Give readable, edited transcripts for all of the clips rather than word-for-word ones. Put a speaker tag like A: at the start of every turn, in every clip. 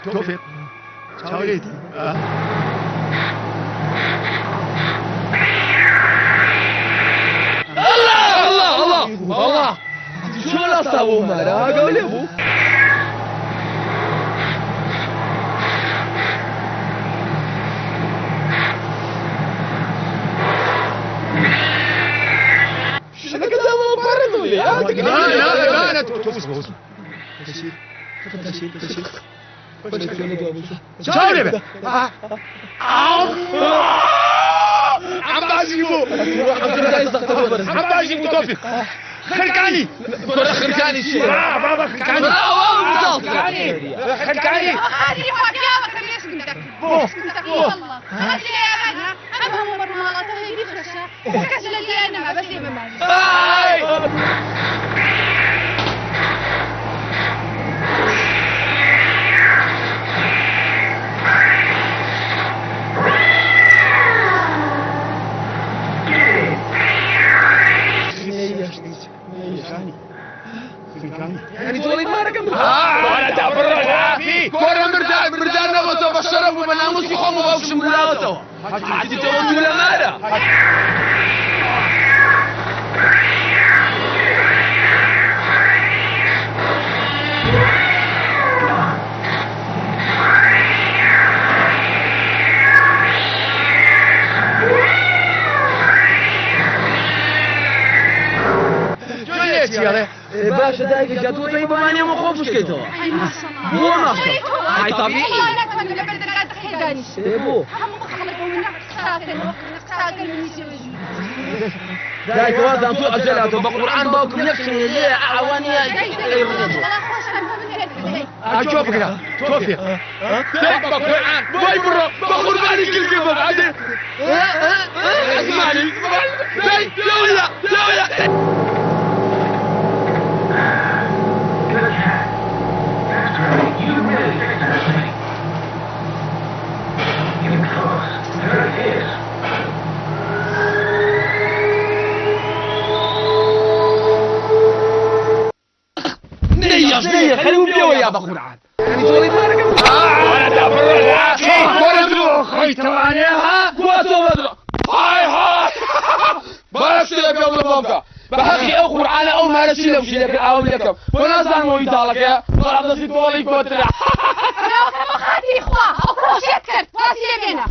A: توفيق شاوريتي الله شو لا صابوا مرا قولي ابو شنو كذا ما بردوا لي لا لا توصل تشيل شاوري به عم بعزيبو توفيق خلكاني شيء بابا خلكاني
B: هذه واقعة ليش بدك والله هذه يا بنا أفهم برمالته هي بفرشة كسل اللي أنا ما بس يمام
A: يعني توليد ما رقم ولا تعبر في كورة مردان نبته بالشرف وبالناموس يخوم وبوش ملاوته حتى تقول ولا ماذا باشا دايك جاتو طيب ما نيم خوفش كيتو
B: أي ما شاء الله
A: هو ما شاء الله هاي طبيعي
B: والله أنا كمان لما بدك تحداني
A: ابو
B: هم خلقوا من ساكن من يسوي
A: دايك هذا انتو اجلاته بالقران باكم نفسي ليه عوانيه اشوف كده توفيق بالقران باي برا بقرباني كل كيف عادي اسمعني زي لا نية خليهم بيوا يا بقول عاد يعني تولي ما رقم ولا تعبر العاقي ولا خوي تواني ها قواتو بدر هاي بارك سيب يوم البوكا بحقي أخور على أول ما رسيله وشيلك العوام لكم ونازل مو يدالك يا طلعت نصيب طولي كوترا
B: لا خاتي إخوة أخوة شكر راسي لنا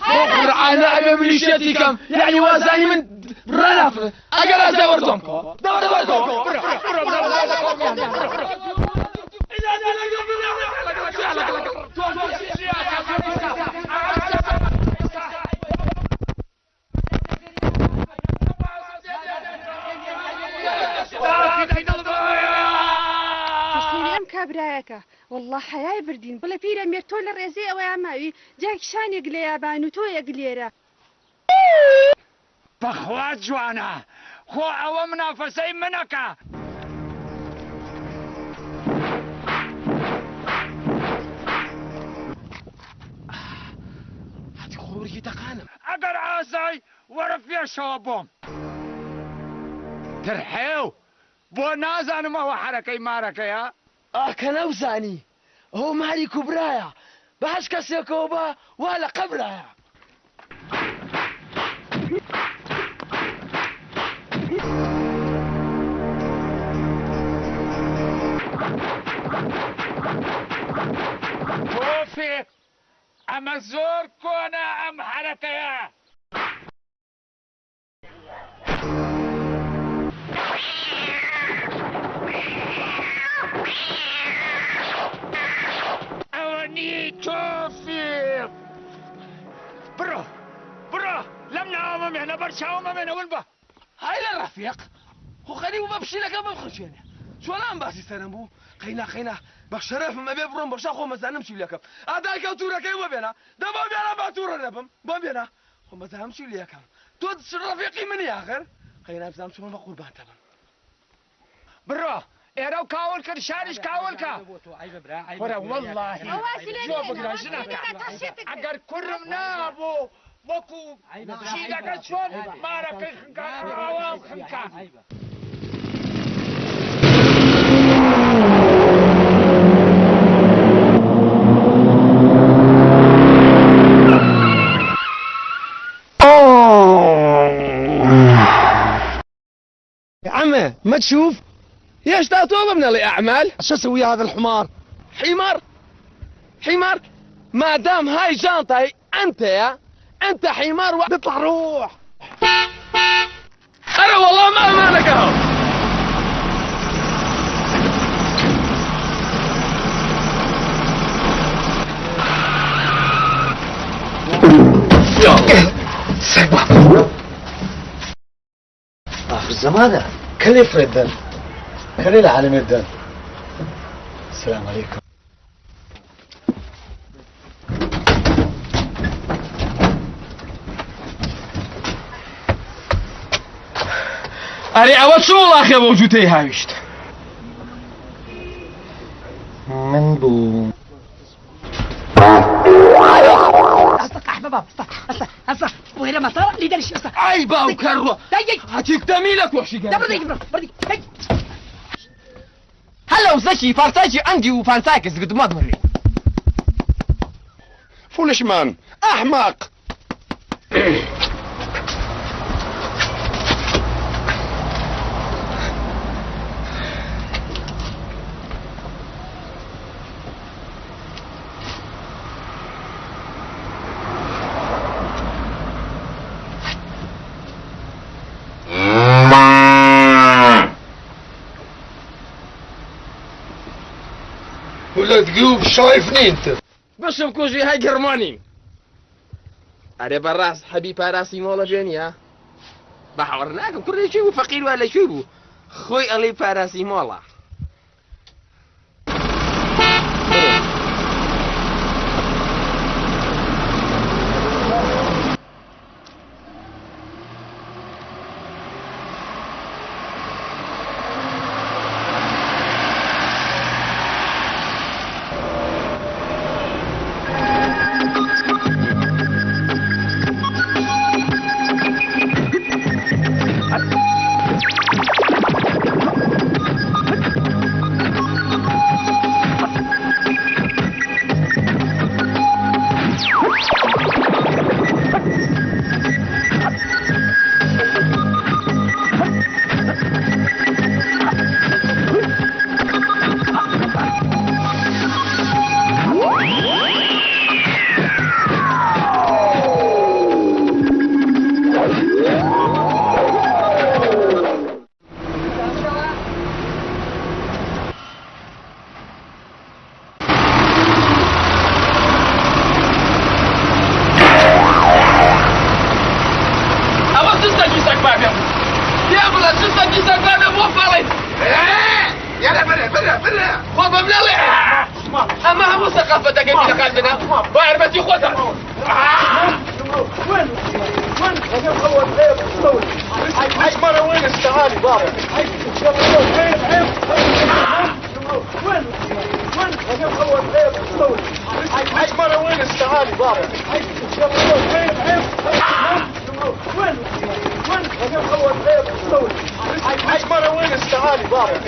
A: أخور على أبي مليشيتي كم يعني وازاني من رنف أقل أزورتهم دورتهم
B: كابرايكا والله حياي بردين بلا بيرا ميرتول الرئيسي او عماوي جاك شان يقلي ابانو تو يقليرا
C: بخوات جوانا خو عوامنا فسي منكا
A: هاتي خوري تقانم
C: اقر عاساي ورفيا شوابهم ترحيو بو نازانو ما هو حركي ماركي يا
A: كان أوزاني هو مالي كبرايا باش كسيكوبا ولا قبرايا
C: توفيق اما زور كونا ام حركة يا أوني توفيق برو لمنا أمامنا برشا أمامنا ونبا
A: هاي الرفيق هو خليه وبمشي لك ما بخشيني شو انا باسي سنمو خينا بشرف ما بيبرون بشاخو ما زانمشي لك هذا كوتورا كي وبينا ده ما بينا باتورا نبم ما بينا هو ما زانمشي لك تو رفيقي من يا اخر خينا بزامشي ما قربان تمام
C: برو إيرو كاول كرشانش كاول كا ورا والله شوفك رجلك أجر كرم نابو وكو شيلك شون مارك خنكان عوام خنكان
A: يا عمي ما تشوف؟ ايش تطلب من الاعمال؟ شو اسوي هذا الحمار؟ حمار؟ ما دام هاي جانطة انت حمار اطلع روح. انا والله ما امانك اهو.
D: آخر الزمان كل يفرد دن كل العالم يدن. السلام عليكم.
A: أري أول شو والله أخي موجودة هايشت
D: من بو
E: استقح بابا استقح وهنا ما صار لي درش استقح
A: أي باو كرة هاتيك تميلك وحشي
E: لا بردي
A: هلا وزشي فارساجي عندي وفانساكس قد ما تمري فولش مان أحمق. ولا تقوم شايفني انت بس بكوجي هاي جرماني. أنا براس حبيب راسي مولا جنيا بحورناكم كل شيء فقير ولا شو خوي اللي راسي مولا. أما هم ثقافتك في قلبنا وعربتي خذها. وين مرة وين استعالي بابا مرة وين استعالي بابا مرة وين استعالي بابا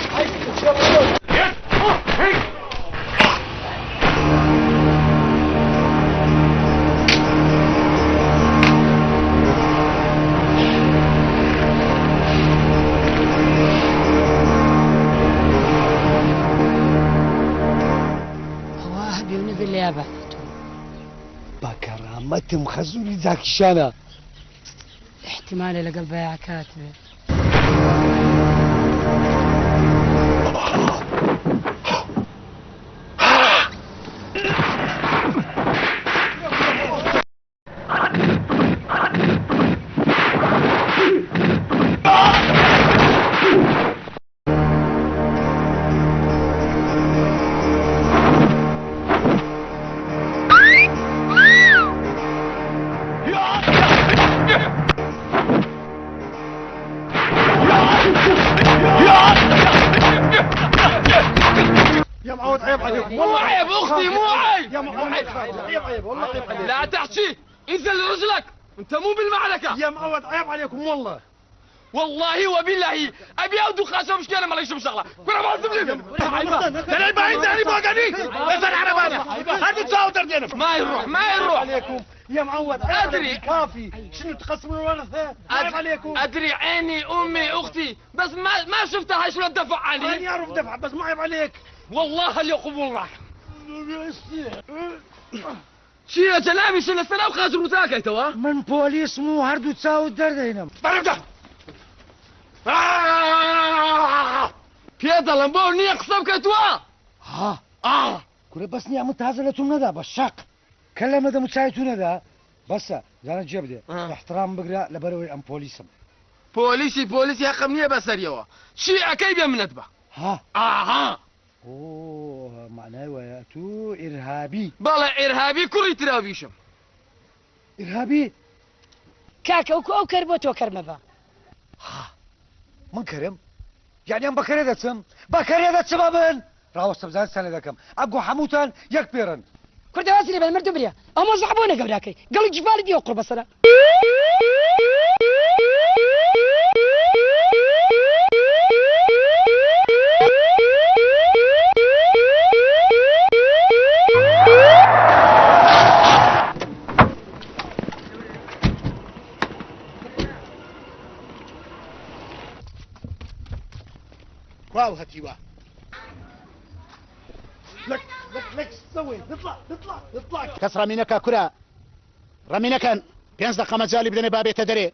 D: بكرامتهم خزوني ذاك الشانة
E: احتمال لقلبها يا كاتبه.
D: يا معود عيب عليك.
A: مو عيب اختي مو عيب.
D: يا معود عيب والله عيب عليك.
A: لا تحكي انزل رجلك انت مو بالمعركة.
D: يا معود عيب عليكم والله.
A: والله وبالله ابي اودو خاصه مشكله ما ليش مشغله كره ما تبلي ترى البعيد ثاني فوق هذيك بس العربانه هذه تساوي دردين ما يروح
D: عليكم يا معود عيب
A: أدري.
D: عليكم كافي شنو تقسموا الورثة عيب عليكم
A: ادري عيني امي اختي بس ما شفتها شلون تدفع
D: أنا
A: عني.
D: أعرف دفع بس ما عيب عليك
A: والله اللي يقبل راح شي يا جلابي شنو السنه وخاطر وتاكل توا
D: من بوليس مو هردو تساوي الدرد هنا
A: طرفته بيدا لمبو نية قصبك توا
D: ها كل بس نيا متهزلتون ندى بشاق كلام هذا متساعدون ذا بس زانا جبدة احترام بقرا لبروي ام بوليسم
A: بوليسي حقمنيه بسريوا شي اكيد من ندبه
D: ها اوه معناه وياتو ارهابي
A: بلا ارهابي كوري ترابيشم
D: ارهابي
E: كاكا او كربوتو كرمبا
D: من كرم يعني ام بكريدتم بكريدتم ابن راوس تبزان سنه ذاكم ابقوا حموتان يكبرن
E: كنت واسري بالمردو بريا او مو صحبونا قبلاكي قالوا جفالي دي يقرب السنه
D: واو هتيوا لك تسوي نطلع
F: کەس ڕەمینەکە کورە ڕەمینەکەن 5 دقە مەجالی بدەنێ با بێتە دەرێ.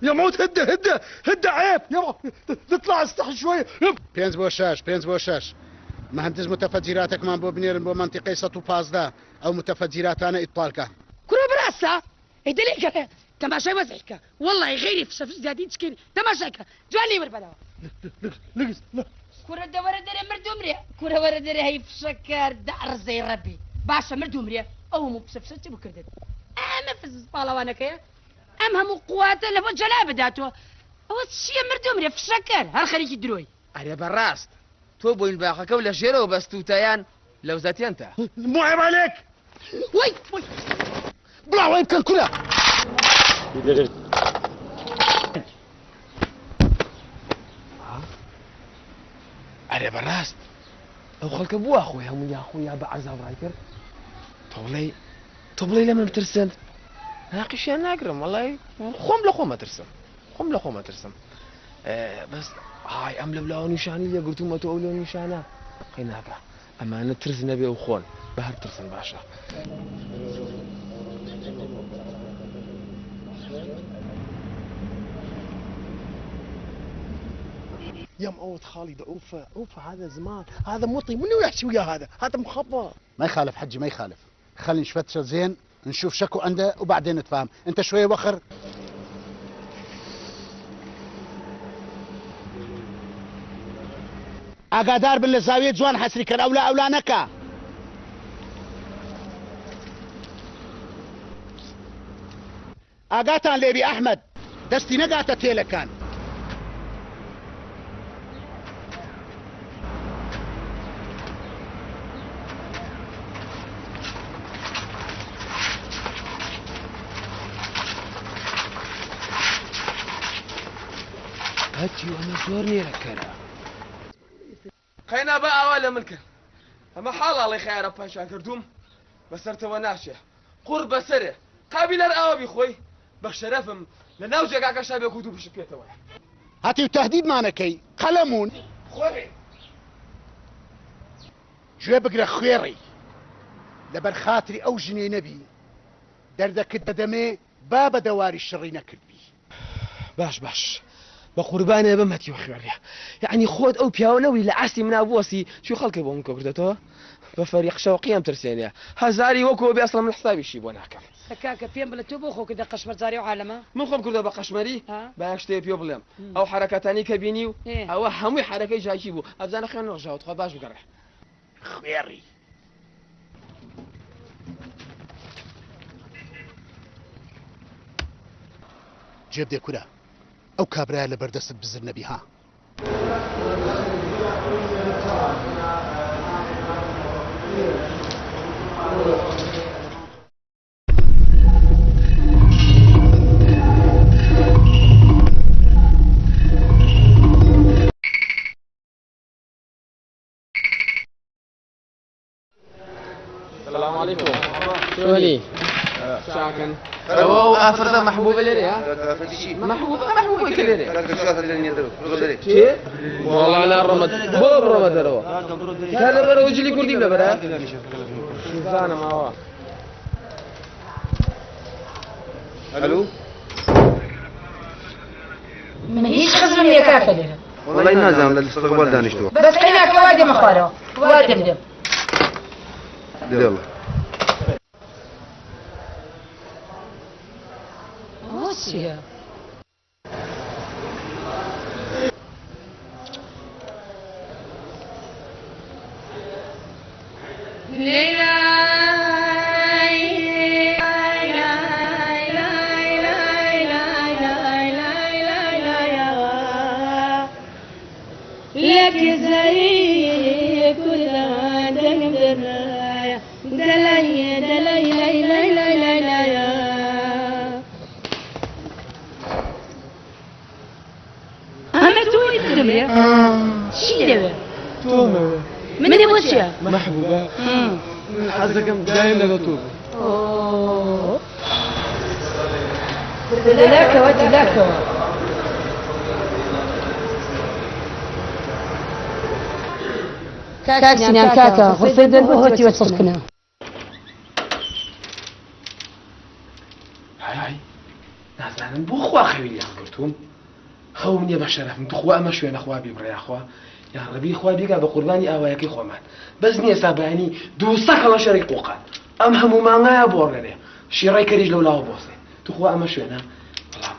D: يا موت هدى عيب يا تطلع استحي شوي
F: 5 بۆ 6 5 بۆ 6 مهندس متەفەجیراتێکمان بۆ بنێرن بۆ منتیقەی 115 ئەو متەفەجیراتانە ئیتپالکە.
E: كرة براسة يدليك تماشي وزعك والله غيري في شفت زادين تشكين تماشيك جوالي وربنا
D: لقس
E: كرة دورة دري مردو مريا كرة ورا دري هي في شكر دعر زي ربي باشا مردو مريا او مو بسفسة بكردت اما في الزبالة وانا كيا ام هم قوات اللي بجلابة داتو او الشيء مردو مريا في شكر هالخليج الدروي
A: على براست تو بوين باقك ولا شيرو بس توتيان لو زاتي انت
D: مو عيب عليك
E: وي
D: بلا وين كان كلها
A: على براست او خلك ابو اخويا هم يا اخويا بعز رايتر طبلي لما بترسم ناقش يا ناقرم والله خم ما ترسم خم ما ترسم بس هاي ام لو نشاني قلت ما تقولوا نشانه خيناك اما انا ترز نبي وخون بهر ترسم باشا
D: يا معود خالد اوفى هذا زمان هذا مطي منو يحكي ويا هذا مخبر
F: ما يخالف حجي ما يخالف، خلي نفتش زين نشوف شكو عنده وبعدين نتفاهم. انت شويه وخر ئاگادار بن لە زاویە جوان حەسری کرد ئەولا نەکە. ئاگاتان لێبی ئەحمەد دەستی نەگاتە تێلەکان.
A: هاتي وانا زورني ركنا خينا بقى ولا ملكن اما حال الله خير باشا كردوم بسرت وناشة قرب سره قابل الأوابي خوي بشرفم لناوجه قاعد شابي كتب شبيته واحد
F: هاتي وتهديد مانەکەی قەلەمون
A: خوي
F: گوێ بگرە خوێڕی لەبەر خاتری ئەو ژنێ نەبی دەردەکت بەدەمێ با بە دەواری شڕی نەکردبی.
A: باش بقربانه بمهتي وخيريا يعني خود او بياونوي لعسي من ابوسي شو خلك ابو منكو كردتو بفريق شوقي ام ترسينيا هزاري وكو بي اصلا من حسابي شي بوناك
E: هكاك فين بلا توبوخو كده قشمر زاري وعالمه
A: من خم كرده بقشمري باش تي بيوبلم او حركاتاني كبينيو او همي حركه جايبو ابزان خير نرجعو تخو باش بقرح
F: خوێڕی جێب دێ کورە ئەو کابرایە لە بەردەست بزر نەبی ها.
A: السلام عليكم شوني شاكن هو افرض محبوبه لي ها محبوبه كليري شي والله انا رمض بوب رمض هو هذا برا وجلي كردي بلا برا شوف انا ما هو الو
E: من هيش خزم لي كافة
G: والله النازم للاستقبال دانشتوه
E: بس هناك وادي مخاره وادي بدم
G: يلا
E: روسيا
B: لك زي كل عندك دلايا دلايا دلايا دلايا دلايا أما توني تدمية شي دمية من يبوشيا
A: محبوبه حظكم دايم لك طوب
E: أوه دلاك ودي لاك كاكسني كاكا غرفة البهوتي وتصكنا
A: هاي نازانم بۆ خوا خەویلیان گرتووم خەوم نییە بە شەرەفم توخوا ئەمە شوێنە خوا بیبڕێخوا یان ڕەبی خوا بیگا بە قوربانی ئاوایەکەی خۆمان بەس نییە سابانی دووسەکەڵە شەڕی قوقان ئەم هەموو مانگایە بۆڕێنێ شیڕای کەریش لەو لاوە بۆسێ توخوا ئەمە شوێنە بەڵام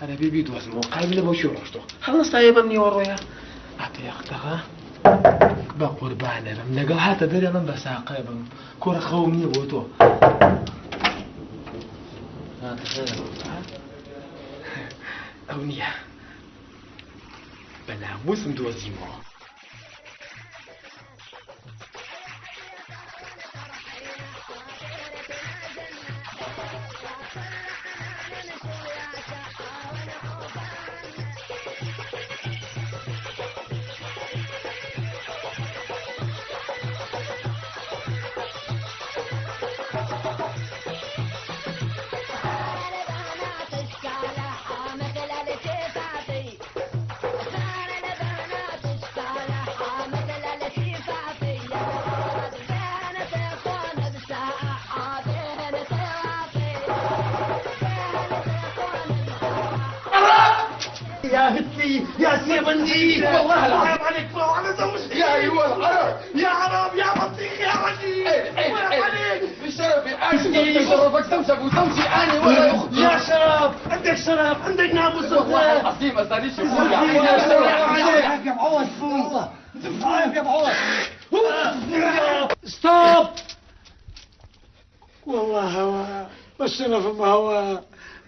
A: هەرە بێبی دۆزمەوە قایب لە بۆ شێ ڕۆشتۆ هەڵستایە بەم نیوەڕۆیە هاتە یەختەغا بە قوربانەرم لەگەڵ هاتە دەرێ من بە ساقە بم کۆرە خەوم نییە بۆ تۆ ئەو نییە بە ناموسم دۆزیمەوە
F: يا هتلي يا سيمندي والله العظيم عليك فلو على زوجتي يا ايها العرب يا عرب يا بطيخ يا عجيب عليك
A: بالشرف الآن شرفك تمسك وتمشي أنا ولا أختي
F: يا شرف عندك شرف عندك ناموس
A: والله العظيم ما صاريش يقول
D: يا معوض والله يا معوض
F: ستوب والله هوا بالشرف ما هوا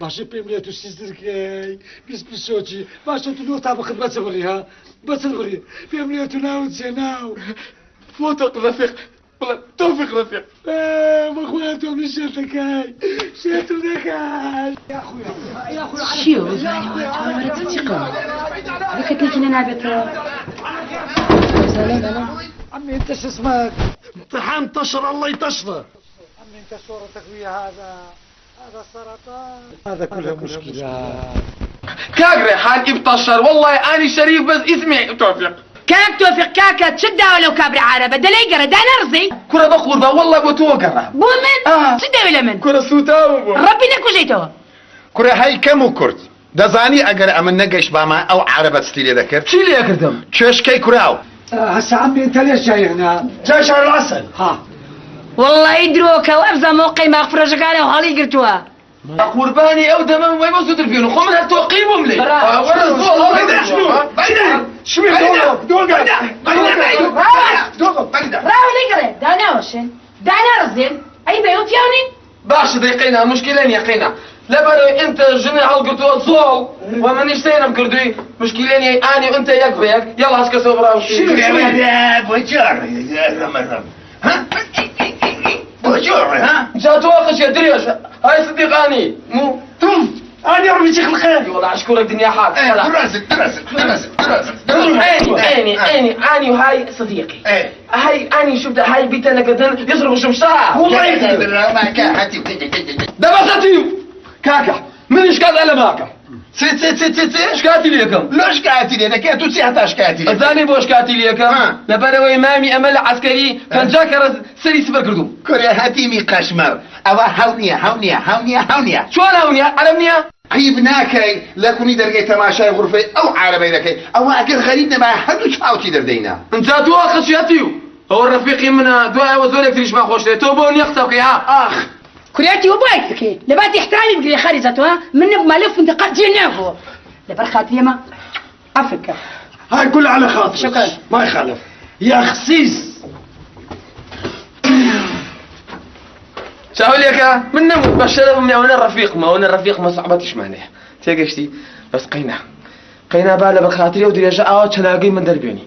F: باشه بيملي تو سيزركي بس بسوتي باشه تو نوتا بخد بتصبريها بتصبري بيملي تو ناو تسيناو
A: موثق رفيق والله توفيق رفيق
F: ما اخواتو من شاتكاي شاتو ذكاي يا اخويا يا اخويا
E: شيو زاني واتورة تتقى بكت لكنا نابطة سلام أنا
D: عمي انت شو اسمك؟
F: امتحان تشر الله يتشره
D: عمي انت صورتك ويا هذا سرطان هذا كلها مشكلة
A: كاك ريحان ابطشر والله أنا شريف بس اسمي توفيق
E: كاك توفيق كاكا تشدها ولو كابري عربة دلي قرا دانا رزي
A: كرة بقربة والله بتوقع
E: بو من تشدها ولا من
A: كرة سوتاو
E: ربي نكو جيتوا
G: كره هاي كم كرت دزاني اگر امن نقش باما او عربة ستيلي ذكر
A: شي اللي يكردم
G: تشيش كي كراو
D: هسا عمي انت ليش جاي هنا؟
F: جاي شهر العسل
D: ها
E: والله يدروك وابزا موقعي ما اغفر جاكانا وهالي قرتوها
A: قرباني او دمام ما يبغوا تلفينه خو من هالتوقيمهم لي ورا الزول شنو
F: شو دوقة
E: راهو نقرا دانا وشن دانا رزين اي بيوت يوني
A: باش ضيقينا مشكلة يقينا لبري انت جميع القطوة صول ومن اشتينا بكردوي مشكلين اني وانت يكفيك يلا اسكسوا براو
F: شنو
G: يا بوجار يا رمرم ها بوجار ها
A: جاتوقش يا دريش هاي صديقاني مو
F: تم انا ربي شيخ الخير
A: والله اشكرك دنيا حاج
G: دراسك
H: اني وهاي صديقي
G: ايه
H: هاي اني شفت هاي بيتنا كذا يضرب الشمشاء هو ما يقدر
G: ما كان
A: ده بساتيو كاكا من ايش قاعد على ماكا ايش قاتل ليكم
G: لوش كاتلي انا كنت سيحتاش كاتلي
A: الثاني بوش قاتل ليكم لبروا امامي امل عسكري فنجاكر سري سفر كردو
G: كوريا هاتيمي قشمر اوا هاونيا
A: شو انا هونيا علمنيا
G: عيب ناكي لكوني درجة تماشاي غرفة او عربي لكي او اقل غريبنا ما حدو شاوتي دردينا
A: انت دوا خشياتيو هو الرفيقي منا دوا وزولك تريش ما خوش تو بون يختوك ها
G: اخ
E: كرياتي وبايك لبعد احترامي بقري خارجتها من مالف انت قد جيناه لبرخات يما افريكا
F: هاي كلها على خاطر
E: شكراً.
F: ما يخالف يا خسيس
A: شاول لك من نموت بشرف من وانا الرفيق ما صعبتش معناه تيجشتي بس قينا بالا بخاطري ودي جاء تلاقي من دربيني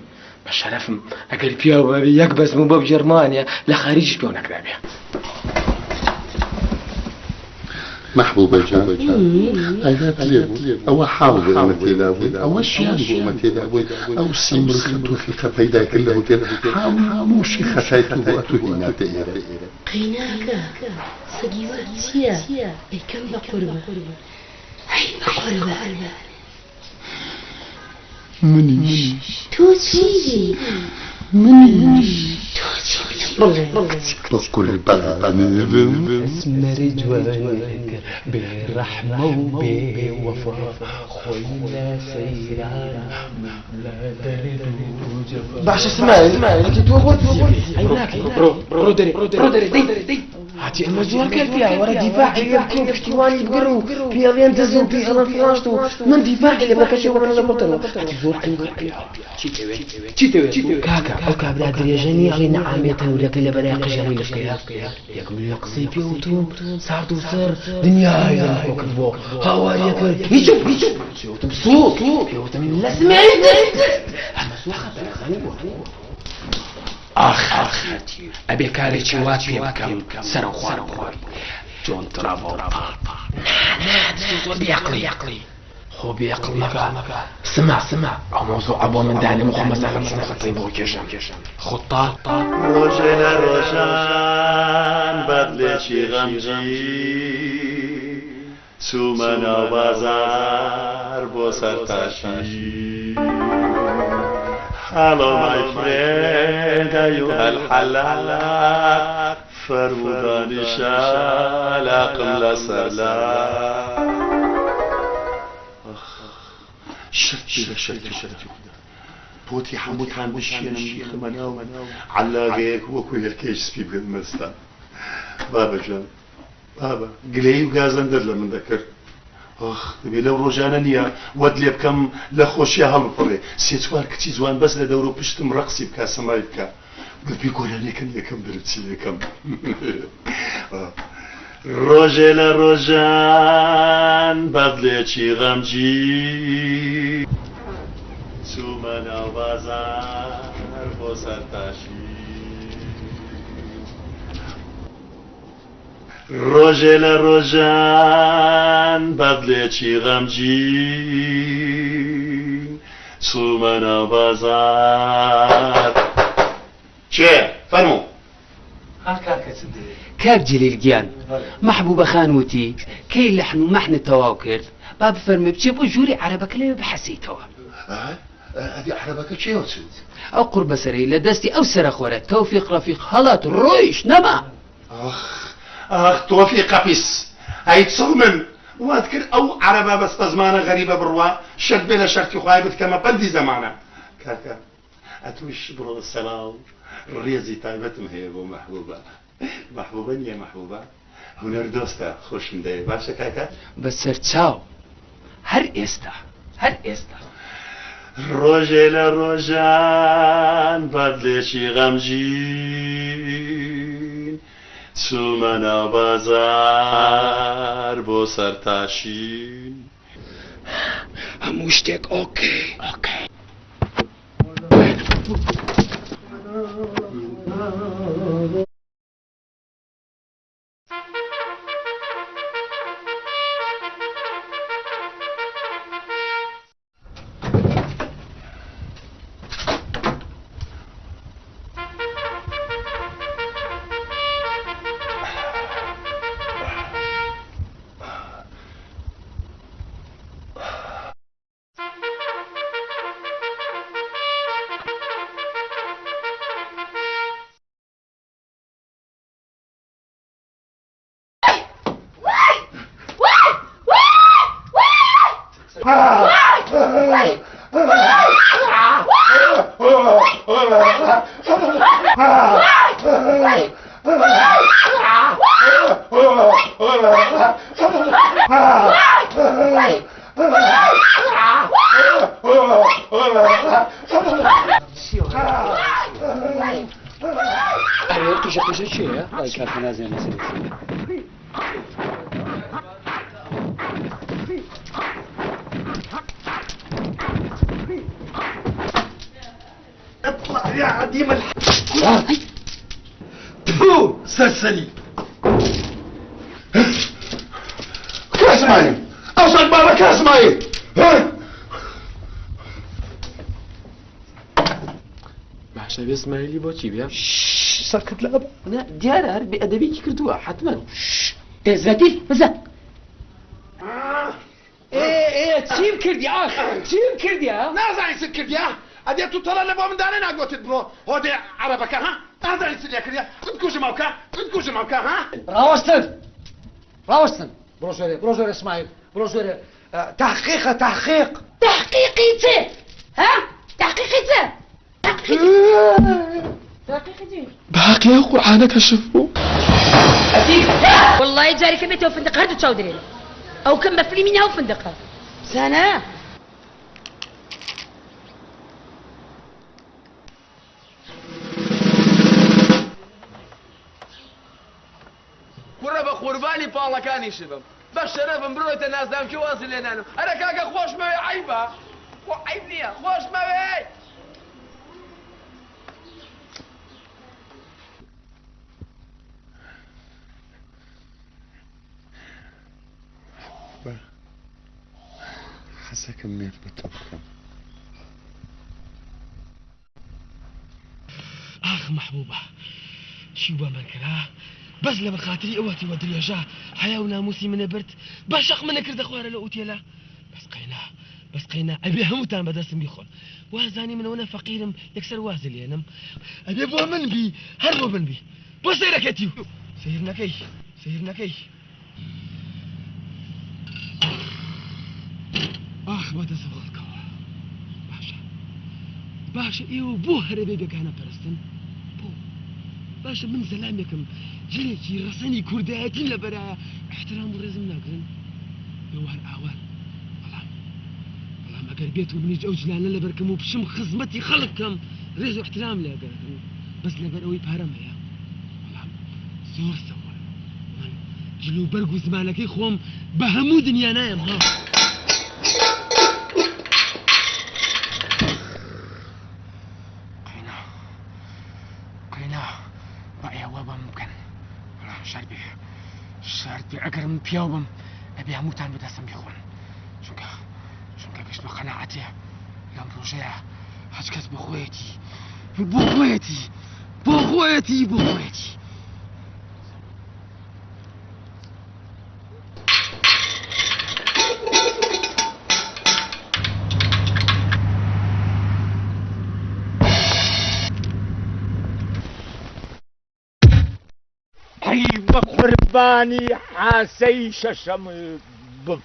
A: بشرف اقل فيها يكبس من باب جرمانيا لخارج بيونا كلابيا
G: محبوبة جان أنا بليبو أو حاول أمتلاوي أو شيء أمتلاوي أو سيمرك في خفيدا كله كده حاموشي خسايت وقتهنا تئيرا
E: قيناك سجيواتيا بكم بقربة هاي بقربة
G: منيش
E: توتي
G: بكل بلد
I: اسم رجوانك بالرحمة وبوفاء خوينا سيران لا تردو
A: باش اسمعي انت توبت برو دري هاتي المزور كيف فيها ورا دفاعي يمكن كشتواني بقرو في الين تزو في انا في راشتو من دفاعي اللي بكشي وانا زبطنا هاتي زور تشيتوي كاكا او كابلا دريجاني علينا عامية ولك اللي بلا قجاوي لفكيها يكمل يقصي بيوتو صارتو سر دنيا هاي وكذبو هاواريا كل يشوف بيوتو بصوت بيوتو من لا سمعت المسوخة بلغاني آخ أبي كاري تشوات في بكم سرو خوار جون ترافولتا ناد بيقلي هو بيقل مكا سمع أو موضوع أبو من داني مخمس على مسنا خطيب وكيشم خطة
J: روشن بدلشي غمجي سومنا بازار بوسرتاشي Hello my friend, أيها الحلاق فرودان شالق لسلام شرت بوتي حموت عن وشينا مشيخ مناو علاقيك وكل الكيش في بالمستان بابا جان بابا قلي وقازندر لمن ذكرت دەبێ لەو ڕۆژانە نییە وەد لێ بکەم لە خۆشیە هەڵبڕێ سێچوار کچی جوان بەس لە دەور و پشتم ڕەقسی بکە سەمای بکە گڵپی گۆرانێکم یەکەم دەرچی یەکەم ڕۆژێ لە ڕۆژان بەدلێکی غەمجی چوومە ناو بازار بۆ سەرتاشی ڕۆژێ لە ڕۆژان بەدلێکی غەمجین چوومە ناو بازار چێ فەرموو
I: كاك جليل جيان محبوبة خانوتي كي لحن ومحن التواو كرت باب فرمي بتشيبو جوري عربك لي بحسيتوا
G: هذه عربك چێ وچوت
I: او قرب سري لدستي او سرخورة توفيق رفيق هلات رويش نما
J: تۆفیق قەپیس ئەی چڵ من وات کرد ئەو عەرەبە بەستە زمانە غەریبە بڕوا شەرت بێ لە شەرتی خوای بتکەمە بەندی زەمانە کاکە ئەتوش بڕۆ سەلاو ڕێزی تایبەتم هەیە بۆ محبوبە نییە محبوبە هونەر دۆستە خۆشم دەوێ باشە کاکە
I: بەسەر چاو هەر ئێستا
J: ڕۆژێ لە ڕۆژان بەدلێکی غەمجین چوومە ناو بازار بۆ سەرتاشین
A: هەموو شتێک ئۆکێ
J: اطلع يا عديم الحق. تفو سلسلي كاس ماي اوصل بابا كاس ماي.
A: باشا باسماعيلي بوتشي بيا
J: سكت لابا
I: انا ديار بادبي كردوها حتما. زاتي بزاف ايه تشيم كردي تشيم كردي
A: نازعني سكر يا ادي تطلع لبا من دارنا قلت برو هودي عربك ها نازعني سكر يا تكوش معك ها
D: راوستن بروزور اسماعيل بروزور تحقيق
E: تحقيقيته ها تحقيقيته
A: باقي يا قرآنك شوفوا
E: والله جاري كميته وفندق هردو تشاودرين او كم بفلي منها وفندقها سنة
H: كره بقرباني بالا كان يشبم بشرف مبروت الناس دام شو واصل لنا انا كاكا خوش ما عيبه وعيب نيه خوش ما بي
J: حسا كميت بتبكم.
K: اخ محبوبه شو بمن كراه بس لما خاطري اوتي ودري جا حياه وناموسي من برت بشق من كرد اخوار لو اوتيلا بس قينا ابي هموتان بدسم بيخون وازاني من وانا فقير يكسر وازل ينم ابي ابو من بي هربو من بي بصيرك يتيو سيرنا كي اخ ما تسوغل كوا باشا ايو بو هربي بك انا برستن بو باشا من سلامكم جلتي رسني كرداتي لبرايا احترام ورزم ناقرن يوهر اوان والله ما قال بيت وبني جوج لان لبركم بشم خزمتي خلقكم رزق احترام لا بس لبروي بهرمها والله زور سوى جلو برقو زمانك يخوم بهمو دنيا نايم ها قينا بقى وابا ممكن والله شاربي اقر من بيوبم ابي هموتان بدسم بيخون شونك قشنو قناعتي لم رجع هشكس بخويتي
C: ايوه قرباني حاسي ششم بك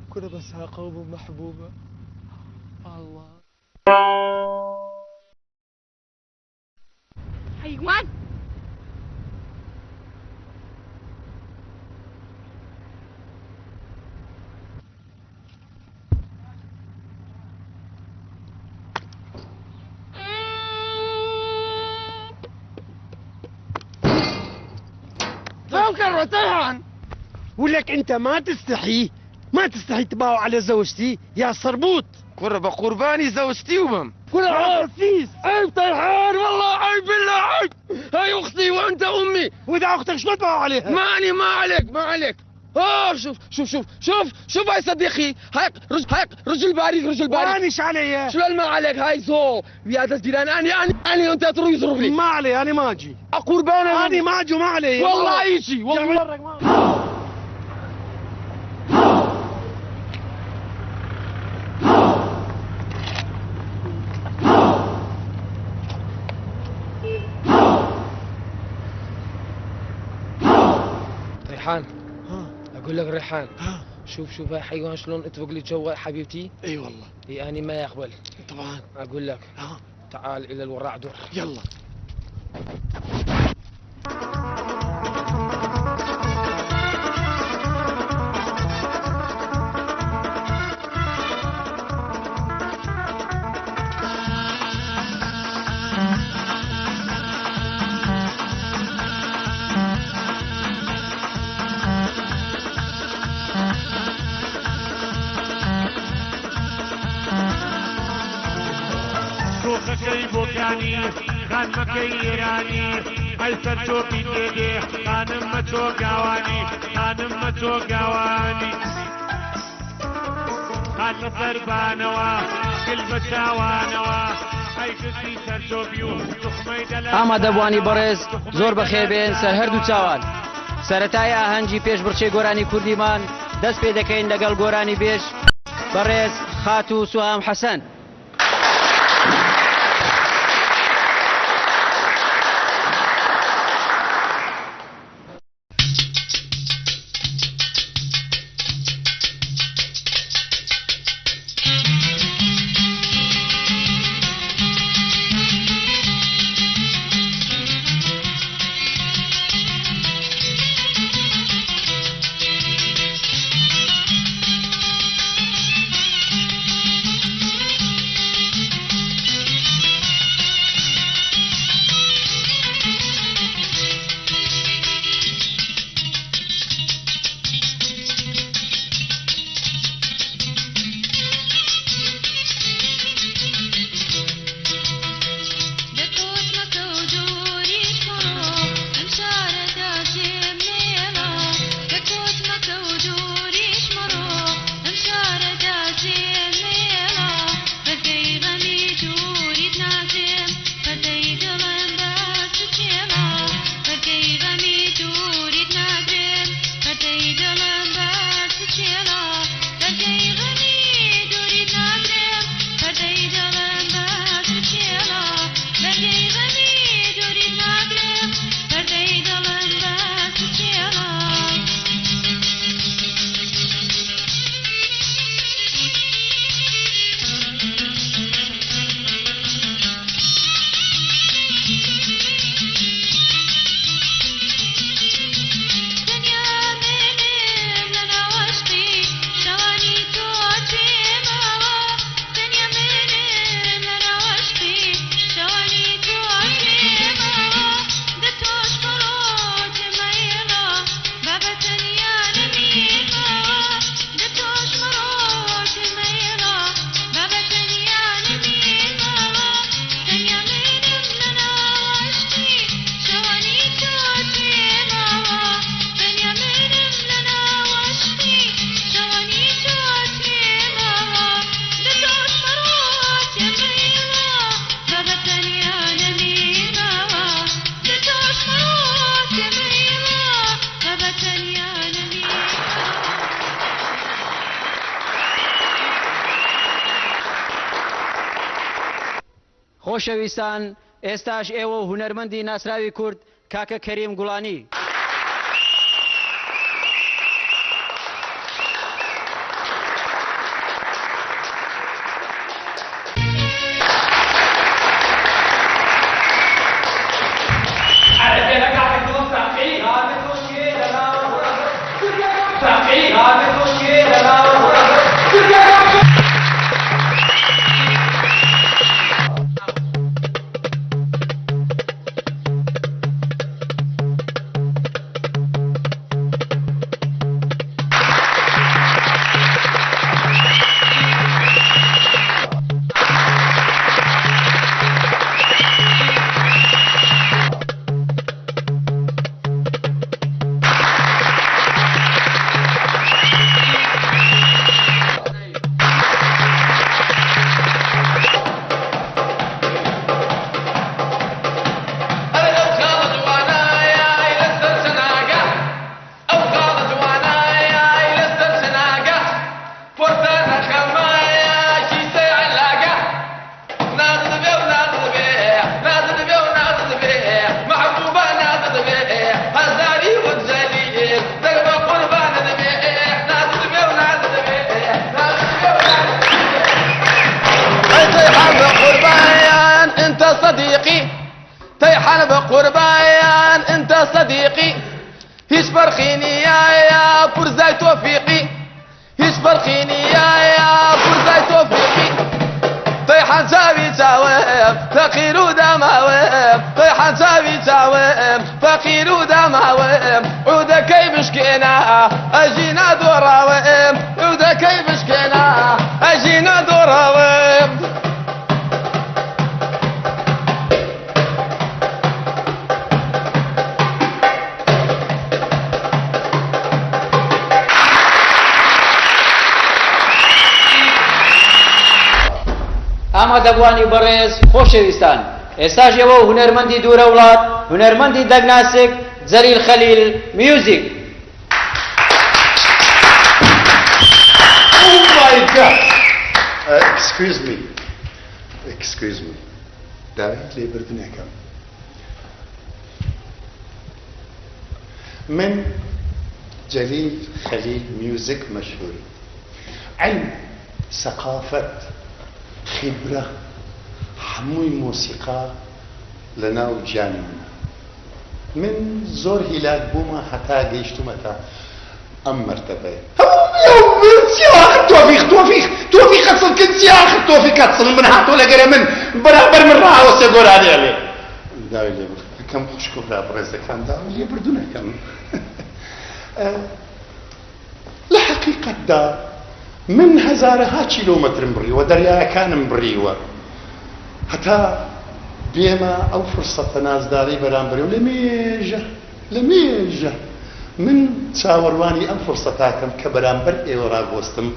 K: كنا بس قوم محبوبة الله
B: حيوان
K: فوكر وطيحان ولك انت ما تستحي تباوع على زوجتي يا صربوط
H: قرب قرباني زوجتي وبم
K: كل عفيس عيب طيحان والله عيب بالله عيب هاي اختي وانت امي واذا اختك شو تباوع عليها
H: ما عليك شوف هاي صديقي هاي رجل باريك
K: مانيش علي
H: شو ما عليك هاي زو يا تسجيلان اني انت تروح يضرب لي
K: ما علي انا ما اجي
H: قربان
K: انا ما اجي وما علي
H: والله يجي والله
K: ريحان اقول لك ريحان شوف هاي حيوان شلون اطبق لي جو حبيبتي.
F: اي والله.
K: يعني ما يقبل
F: طبعا.
K: اقول لك تعال الى الوراء دور.
F: يلا.
C: شوخەکەی بۆکانی خانمەکەی ئێرانی ئەی سەرچۆپی دێدێ خانم مەچۆ گاوانی خانم مەچۆ گاوانی خان لە سەربانەوە گل بە چاوانەوە ئەی گشتی سەرچۆپی و توخمەی دەلا
L: ئامادەبوانی بەڕێز زۆر بەخێبێن سەر هەردوو چاوان. سەرەتای ئاهەنگی پێشبڕچێ گۆرانی کوردیمان دەست پێ دەکەین لەگەڵ گۆرانی بێژ بەڕێز خات و سوهام حەسەن. خۆشەویستان ئێستاش ئێوە و هونەرمەندی ناسراوی کورد کاکە کەریم گوڵانی.
H: طيحان بقربان انت صديقي هيش برخيني يا فرزاي توفيقي هيش برخيني يا فرزاي توفيقي طيحان سابي تاوم فقير ودماوم طيحان سابي تاوم فقير ودماوم عودا كيف شكينا اجينا دوراوم عودا كيف شكينا اجينا دوراوم
L: ئەمە دەبوانی بەڕێز خۆشەویستان ئێستاش ئێوە هونەرمەندی دوورە وڵات هونەرمەندی دەگناسک جەلیل خەلیل میوزیک.
J: Oh my God! Excuse me. داوای لێبردنەکەم. من جەلیل خەلیل میوزیک مەشهور. علم، ثقافت، خبرة هەمووی مۆسیقا لەناو گیانی من زۆر هیلاک بوومە هەتا گەیشتومەتە ئەم مەرتەبەیە. تۆفیق ئەسڵ کرد سیاخ تۆفیق ئەسڵ من هاتۆ لەگەرە من بەرابەر من ڕاوەسێ گۆرانێ لێ داوای لێبردنەکەم خوشک و برا بەڕێزەکان داوای لێبردنەکەم لە حەقیقەتدا من هەزارەها کیلۆمەترم بڕیوە دەریایەکانم بڕیوە هەتا بێمە ئەو فرسەتە نازداری بەرامبەرێ و لە مێژە من چاوەڕوانی ئەم فرسەتاکەم کە بەرامبەر ئێوە ڕاگۆستم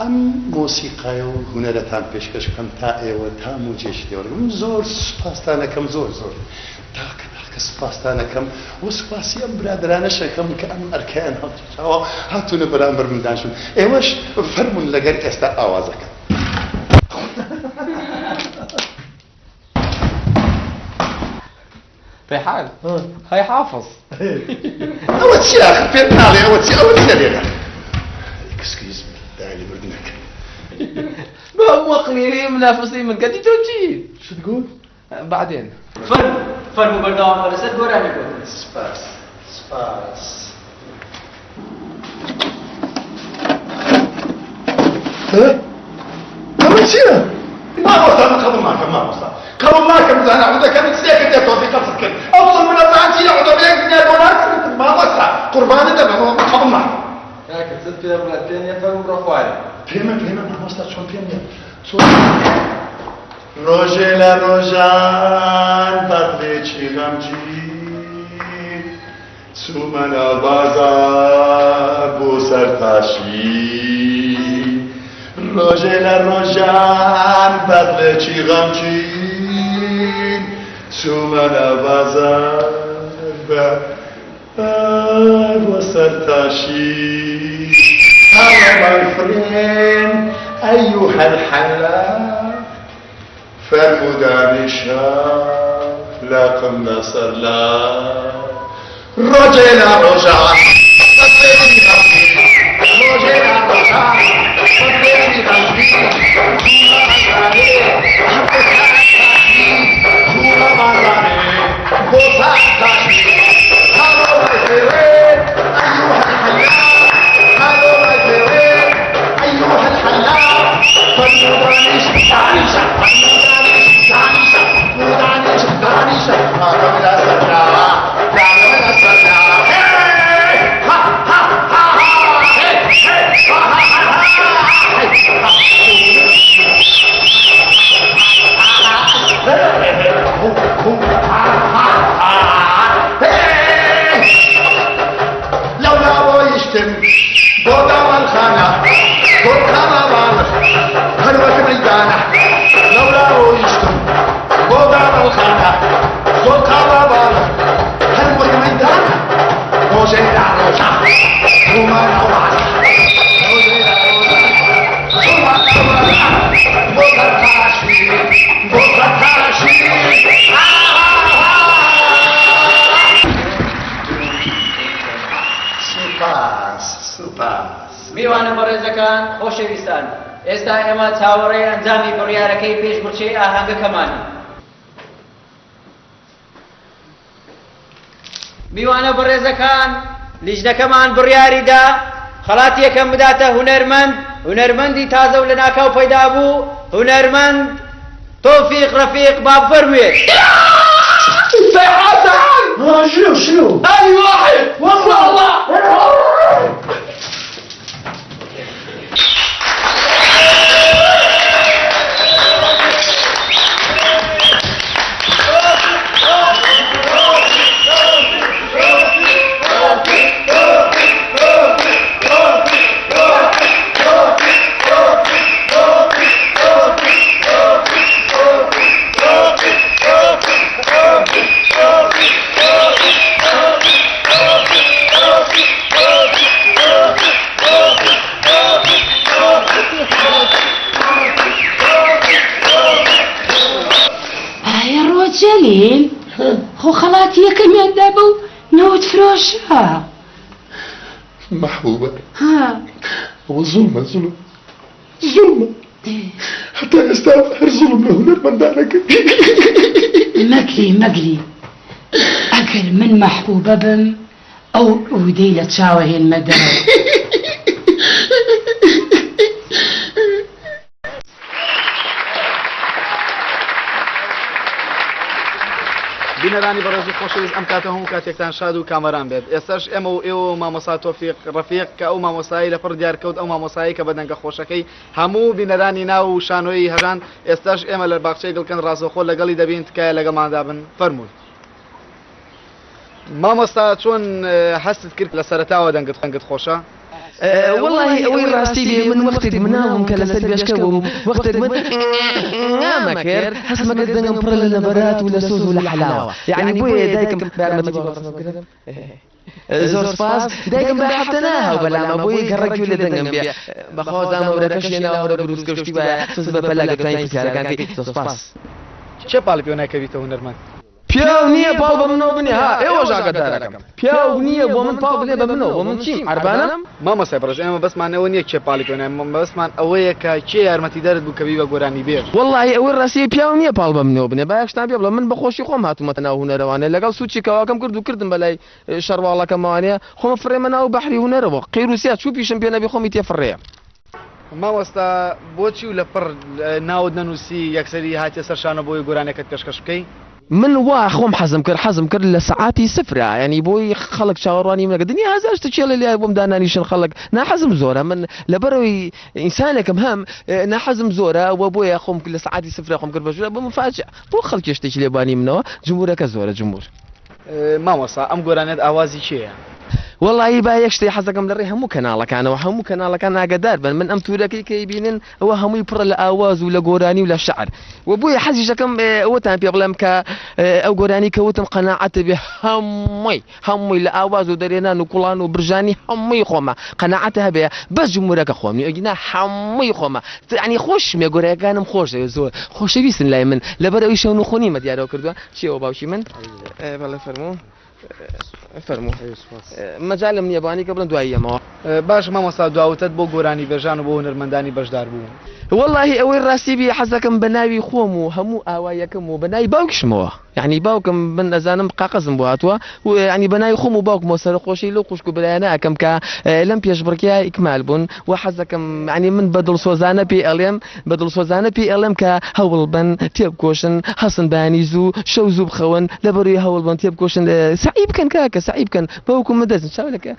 J: ئەم مۆسیقایە و هونەرەتان پێشکەشکەم تا ئێوە تا موجێشتێوە من زۆر سوپاسدانەکەم زۆر تاکە سوپاسدانەکەم و سوپاسی ئەم برادرانەشەکەم کە ئەم ئەرکیان هەڵچاوە هاتوونە بەرامبەر منداشن ئێوەش فەرمون لەگەر ئێستا ئاوازەکەم.
H: ريحان هاي حافظ
J: ئەوە چیە پێت ناڵێ ئەوە چی ئەوە چیە لێرە ئەکسکیوز می داوای لێبردنەکەم
H: هو قليلين منافسين من قد توجيه
J: شو تقول؟
H: بعدين
L: فەرموو بەردەوام لەسەر گۆرانی گوتن.
J: سپاس ئەوە چیە؟ مامۆستا من قەبوڵ ناکەم زانە عودەکەم سێکرد دێت تۆفیقە کرد ئەو سڵ منە زانچی لە عودە بێک دنیا بۆ ناکرد مامۆستا قوربانە دەبم من قەبوڵ ناکەم.
H: كنت في بلاتين يفهم رفاعي
J: پێمە مامۆستا چۆن پێم نیە ڕۆژێ لە ڕۆژان بەدلێکی غەمگین چوومە ناو بازار بۆ سەرتاشین ڕۆژێ لە ڕۆژان بەدلێکی غەمگین چوومە ناو بازار بۆ سەرتاشین هەڵە مەفرێن أيها الحلاق فرموداني شاف لاقم نصر لا رجل رجعان صدقني قلبي رجل رجعان صدقني قلبي هو مراني بوسعتني هلو مكرين أيها الحلاق هلو مكرين أيها الحلاق فرموداني شاف لولا ويشتم بودا والخانة بودا والخانة هلوة ميدانة لولا ويشتم بودا والخانة بودا والخانة هلوة ميدانة روجينا روجا وما نوعنا روجينا روجا وما نوعنا بودا تاشي بودا تاشي
L: میوانە بەڕێزەکان خۆشەویستان ئێستا ئێمە چاوەڕێی ئەنجامی بڕیارەکەی پێشبڕچێی ئاهەنگەکەمانی میوانە بەڕێزەکان لیژنەکەمان بڕیاریدا خەڵاتی یەکەم بداتە هونەرمەندی تازە و لە ناکاو پەیدا بوو هونەرمەند تۆفیق ڕەفیق با بفەرموێت.
F: شنو؟
A: أي واحد والله
E: جليل خو خلاتي كمان دابو نوت فروشها
G: محبوبة
E: ها
G: هو ظلمة حتى يستغفر ظلم هنا من دانك
E: مقلي أقل من محبوبة بم أو وديلة شاوهي المدرة
H: بینەرانی بەڕێزی خۆشەویست ئەم کاتە هەموو کاتێکتان شاد و کامەران بێت ئێستاش ئێمە و ئێوە مامۆستا تۆفیق ڕەفیق کە ئەو مامۆستایی لەپڕ دیارکەوت ئەو مامۆستایی کە بەدەنگە خۆشەکەی هەموو بینەرانی ناو و شانۆیی هەژان ئێستاش ئێمە لە باخچەی دڵکەن ڕاستەوخۆ لەگەڵی دەبین تکایە لەگەڵماندا بن فەرمووی مامۆستا چۆن حەست کرد لە سەرەتاوە دەنگت خۆشە؟
K: والله اوي راستي من وقت مناهم كلا سلبيش كوم وقت من ما كير حسب ما قد نمبر للنبرات ولا سوز ولا حلاوه يعني بوي دايكم زور سباس دايكم بحثناها ولا ما بوي قرك ولا دنگم بيا بخوزام ولا كشينا ولا بروس كشتي با سوز بلا قطعين في كان زور سباس
H: چه پاڵپیۆنای کە بیتە هونەرمەند
K: پیاو نییە پاڵ بە منەوە بنێ ها ئێوە ژاگەدارەکەم پیاو نییە بۆ من پاڵ بنێ بە منەوە بۆ من چیم عەربانم
H: مامۆستا بەڕێز ئێمە بەسمانەوە نییە کێ پاڵپیۆنای بەسمان ئەوەیە کە چێ یارمەتیدارت بوو کە بی بە گۆرانی بێت
K: والله ئەوەی ڕاستی پیاو نییە پاڵ بە منەوە بنێ با یەکشتان پێ بڵێ من بەخۆشی خۆم هاتوومەتە ناو هونەرەوانێ لەگەڵ سوچی کەواکەم کرد و کردم بەلای شەڕواڵەکەمەوانەیە خۆمە فڕێمە ناو بەحری هونەرەوە قیروسیا چوو پیشم پێ نەبی خۆمی تێفڕێە
H: مامۆستا بۆچی و لەپڕ ناوت نەنووسی یەکسەری هاتیە سەر شانە بۆی گۆرانەکەت پێشکەش بکەی
K: من وا خۆم حەزم کرد لە سەعاتی سفرە ینی بۆی خەڵک چاوەڕوانی منەکە دنیا هەزار شتە چێڵە لای بۆم دانانیشن خەڵک ناحەزم زۆرە من لەبەرەوەی ئینسانێکم هەم ناحەزم زۆرە و بۆیە خۆم لە سەعاتی سفرە خۆم کرد بەژورە بۆ مفاجع بۆ خەڵکی شتێکی لێبانی منەوە جمهورەکە زۆرە جمهور
H: مامۆستا ئەم گۆرانێت ئاوازی چییە؟
K: والله با یەکشتی حەزەکەم لەڕێ هەموو کەناڵەکانەوە هەموو کەناڵەکان ئاگادار بن من ئەم تورەکەی کەی بینن ئەوە هەمووی پڕە لە ئاواز و لە گۆرانی و لە شعر و بۆیە حەزیشەکەم ئەوەتان پێ بڵێم کە ئەو گۆرانی کەوتم قەناعەتە بێ هەمووی لە ئاواز و دەرێنان و کوڵان و برژانی هەمووی خۆمە قەناعەتە هەبێ بەس جمهورەکە خۆمی ئەگینا هەمووی خۆمە ینی خۆشمێ گۆرەکانم خۆش زۆر خۆشەویستن لای من لەبەرەوەی شەون و خۆنیمە دیارەوە کردووە چیەوە باوکی من بەڵێ فەرموو فەرموو مەجالم نییە بەوانی کە بڵێن دواییەمەوە
H: باش مامۆستا دواوتت بۆ گۆرانی بێژان و بۆ هونەرمەندانی بەشدار بوو
K: والله ئەوەی ڕاستی بی حەزەکەم بە ناوی خۆم و هەموو ئاوایەکەم و بە ناوی باوکشمەوە یعنی باوکم من ئەزانم قاقەزم بۆ هاتووە و ینی بە ناوی خۆم و باوکمەوە سەر خۆشی لەو خوشک و بەلایەنە ئەەکەم کە لەم پێشبڕکیە ئیکمال بوون و حەزەکەم ینی من بە دڵسۆزانە پێ ئەڵێم بە دڵسۆزانە پێ ئەڵێم کە هەوڵ بن تێبکۆشن هەسن بانی زوو شەو زوو بخەون لەبەروی هەوڵ بن تێبکۆشن سعی بکەن کاکە سعی بکەن باوکم مەدەزن چاولەکە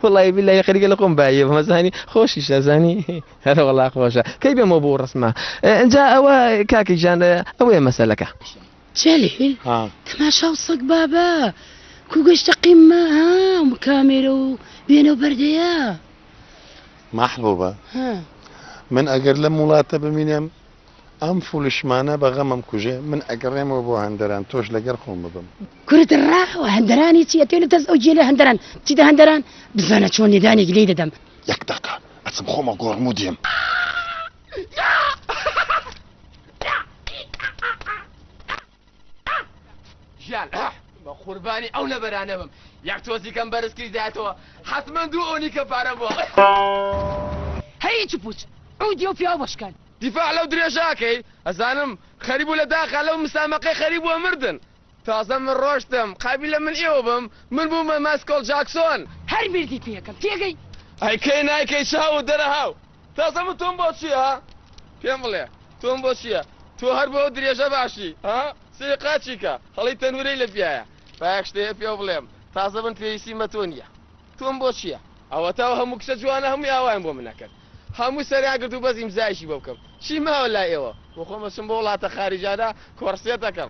K: والله بالله خەریکە لە خۆم باە بەمەزانی خۆشی شەزانی هەرە وڵا خۆشە کەی بێمەوە بۆ ڕسمە اینجا ئەوە کاکی جان ئەوەیە مەسەلەکە
E: جليل تماشا وصق بابا كوغشت قمة ها وكاميرا بينه وبردية
J: محبوبة من أجر لم ولاته بمينم أم فولشمانة بغمم كوجه من أجرهم وبو هندران توش لجر خوم بضم
E: كرة الراح وهندراني تيتي لتزوجي له هندران تيدا هندران بزانا شون نداني قليدة دم
J: يك دقة أتسم خوما قور موديم
A: ژیان بە قوربانی ئەو لەبەرانە بم یەک تۆزی کەم بەرز کردایەتەوە حتمما دوو ئۆنی کە پارە بۆ
E: هەیە چ پوچ عودی و پیاو بەشکان
A: دیفاع لەو درێژاکەی ئەزانم خەریب و لە داخە لەو مسامەقەی خەریب وە مردن تازە من ڕۆشتم قابلە من ئێوە بم من بوومە ماسکۆل جاکسۆن
E: هەر بردی پێەکەم تێگەی
A: ئەیکەی نایکەی چاو دەرەهاو تازە من تۆم بۆ چییە ها پێم بڵێ تۆم بۆ چییە تۆ هەر بۆ درێژە باشی ها سێقا چیکە هەڵی تەنورەی لە پیایە باەک شتەیە پێ بڵێم تازە من پێویستی مە تۆ نییە تۆم بۆ چییە ئەوە تاو هەموو کشە جوانە هەمووی ئاوایم بۆ منەکرد هەموو سەریاگرت و بەزیم زایشی بۆ بکەم چی ماوە لای ئێوە بۆ خۆمەچم بۆ وڵاتە خارجیانە کۆرسێت دەکەم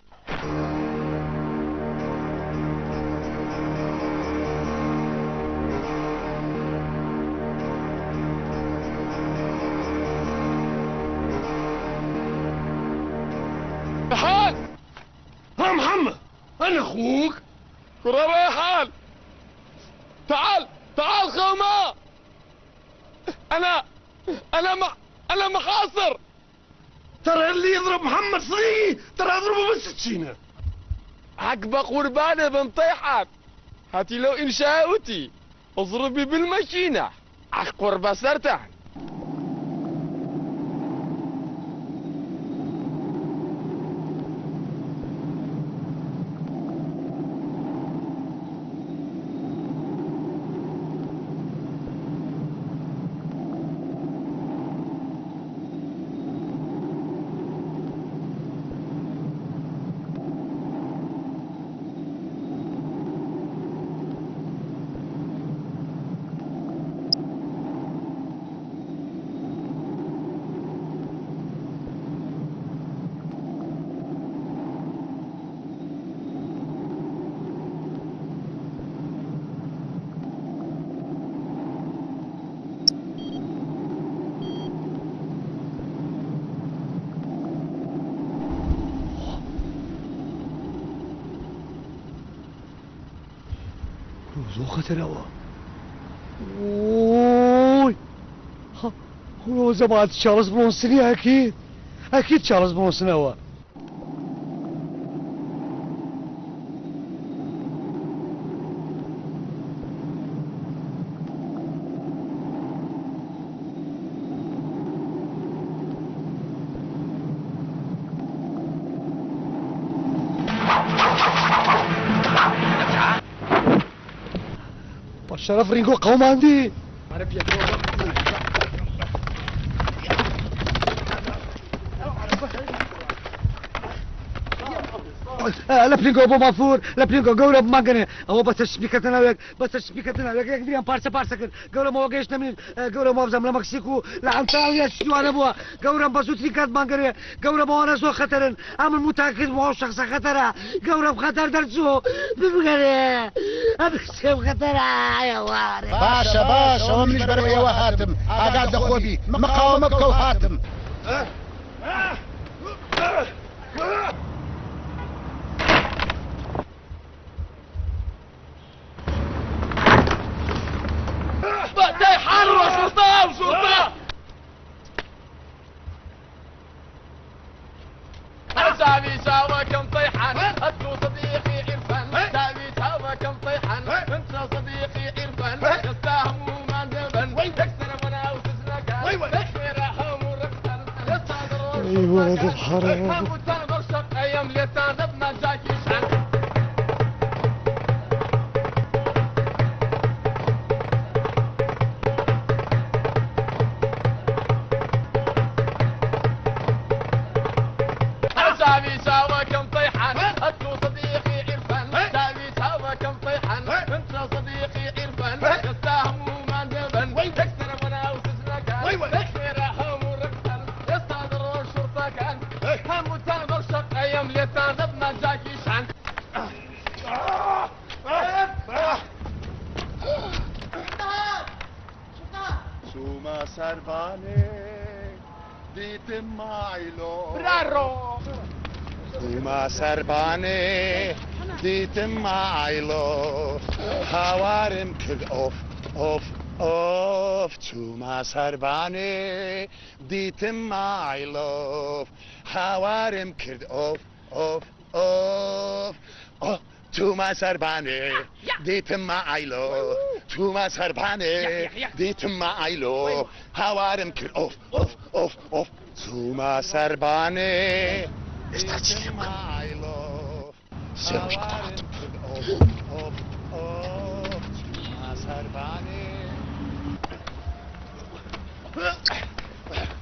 A: حال
K: ها محمد انا اخوك
A: كرة حال تعال تعال خوما انا محاصر
K: ترى اللي يضرب محمد صديقي ترى اضربه بالسكينه
A: عقب قربانه بنطيحك هاتي لو ان شاوتي اضربي بالماكينه قربة سرتع
K: زو خطر هوا اوي هو زمان تشارلز برونسون اكيد تشارلز برونسون هوا شرف رينجو قوماندي لا بلينجو بو مافور لا بلينجو قولة بمانقني هو بس شبيكتنا وياك ياك دريان بارسا كن قولة ما وقعش نمين قولة ما بزم لمكسيكو لعنتاوية شنوانا بوا قولة بسوت ريكات مانقني قولة ما وانا سو خطرن عمل متأكد ما هو شخص خطرة قولة بخطر درسو بمقني أبكسي بخطرة يا واري
J: باشا ومنش بربي يا هاتم أقعد أخوبي مقاومك وهاتم
A: طيحان شرطة سامي ساوى كم طيحان أتلو صديقي عرفان سامي ساوى كم طيحان انت صديقي عرفان يستاهموا ما ندبن تكسر منا وتسلكان تكسر حوم ورقصان يستاذر
K: اي ولد الحرام
A: هموت برشق ايام ليتان ما جاكي شان
J: سربانه دیتم مایلو هوارم کرد اوف تو ما سربانه دیتم مایلو هوارم کرد اوف تو ما سربانه دیتم مایلو تو ما سربانه دیتم مایلو هوارم کرد اوف تو ما سربانه
G: سيروش قطعت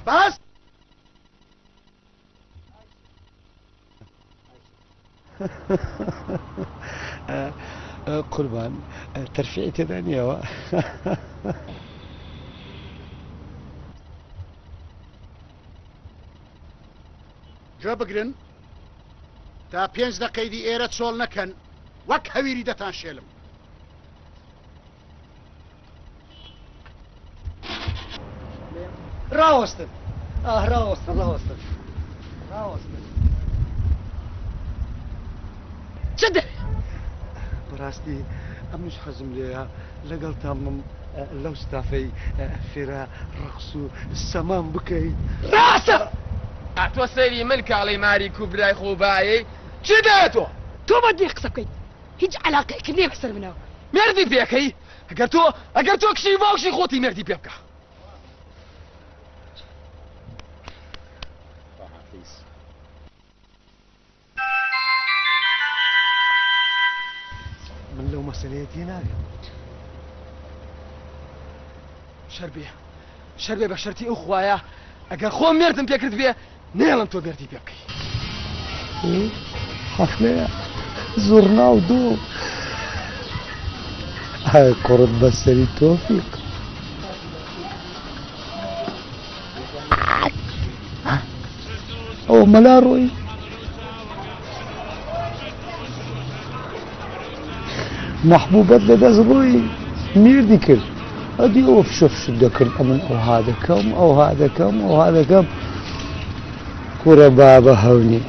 D: بس قربان ترفيعي تدانية
M: جا بگرن تا 5 دقەی دی ئێرە چۆڵ نەکەن وەک هەویری دەتان شێلم
D: ڕاوەستن ڕاوەستن ڕاوەستن ڕاوەستن
E: چ دەوێ
D: بەڕاستی ئەمش حەزم لێە لەگەڵ تامم لەو ستافەی فێرە ڕقس و سەمان بکەیت
A: ڕاستە تۆ سەیری من کاڵی ماری کوبرای خۆبایی چی دێتۆ
E: تۆ بەدێ قسە بکەیت هیچ علاقەیەکرد نییە بەسەر منەوە
A: مردی پێکەی ئەگەر تۆ کشی باوشی خۆتی مردی پێ بکە
D: من لەو مەسەلەیەتی ناگەم
A: شەربێ بە شەرتی ئەو خوایە ئەگەر خۆم مردم پێکرد بێ نێڵم تۆ مردی پێ بکەی
D: حەفلەیە زۆرنا و دوو ئای کوڕت بەسەری تۆفیق ئەوە مەلا ڕۆی محبوبەت لەدەست ڕۆی میردی کرد ئەدی ئەوە فشە دەکرد ئەمن ئەوها دەکەم ئەوها دەکەم ئەوها دەکەم کوڕە بابە هەونی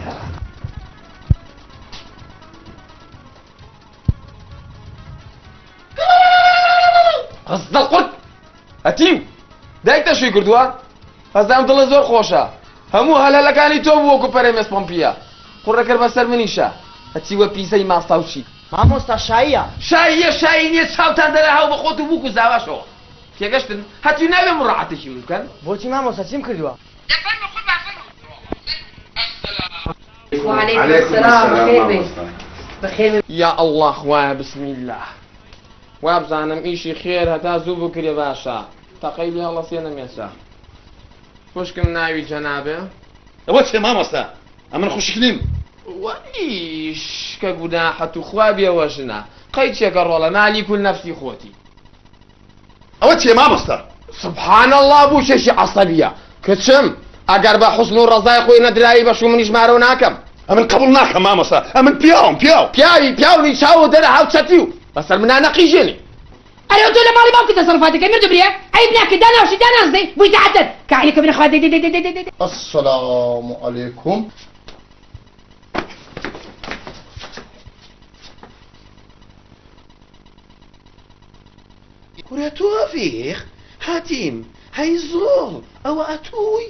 A: قەزدە قورت ئەتیم دایک تەشوی کردووە ئەزانم دڵە زۆر خۆشە هەموو هەلەلەکانی تۆ بوو وەکو پەرێمێس پۆمپیە قوڕەکرد بەسەر منیشە ئەچیوە پیسەی ماستاوچی
L: مامۆستا شاییە
A: شایی نییە چاوتان دەرە هاو بە خۆت و بووک و زاواشەوە تێگەشتن هەتوی ناوێ مڕاعەتێکی من بکەن
L: بۆچی مامۆستا چیم کردووە
E: وعليكم السلام بخير
A: یا الله خوایە بسم الله وابزانم ئیشی خێر هەتا زوو بکرێ باشە تەقەی لێ هەڵەسێنە مێسا خوشکم ناوی جەنابێ
J: ئەوە چێ مامۆستا ئەمن خوشکنیم
A: وەنیش کە گوناحەت و خوا بێوە ژنە قەی چێکە ڕۆڵە نالی کول نەفسی خۆتی
J: ئەوە چێ مامۆستا
A: سبحان الله بوو شێشی عەسەبیە کچم ئەگەر بە حوسن و ڕەزای خۆی نەدرایی بەش و منیش مارەوە ناکەم
J: ئەمن قبول ناکەم مامۆستا ئەمن
A: پیاوی چاو دەرە هاوچەتی و بەسەر منە نەقیژێنی
E: ئەرێ تۆ لە ماڵی باوکی تەسەڵفاتەکەی مرد برێ عیب ناکە داناوشی دانازدەی بووی تەعەدەد کاعلەکە بنە خوا دەی
G: السلام عليكم
J: كرة توفيق هاتيم هاي زول او اتوي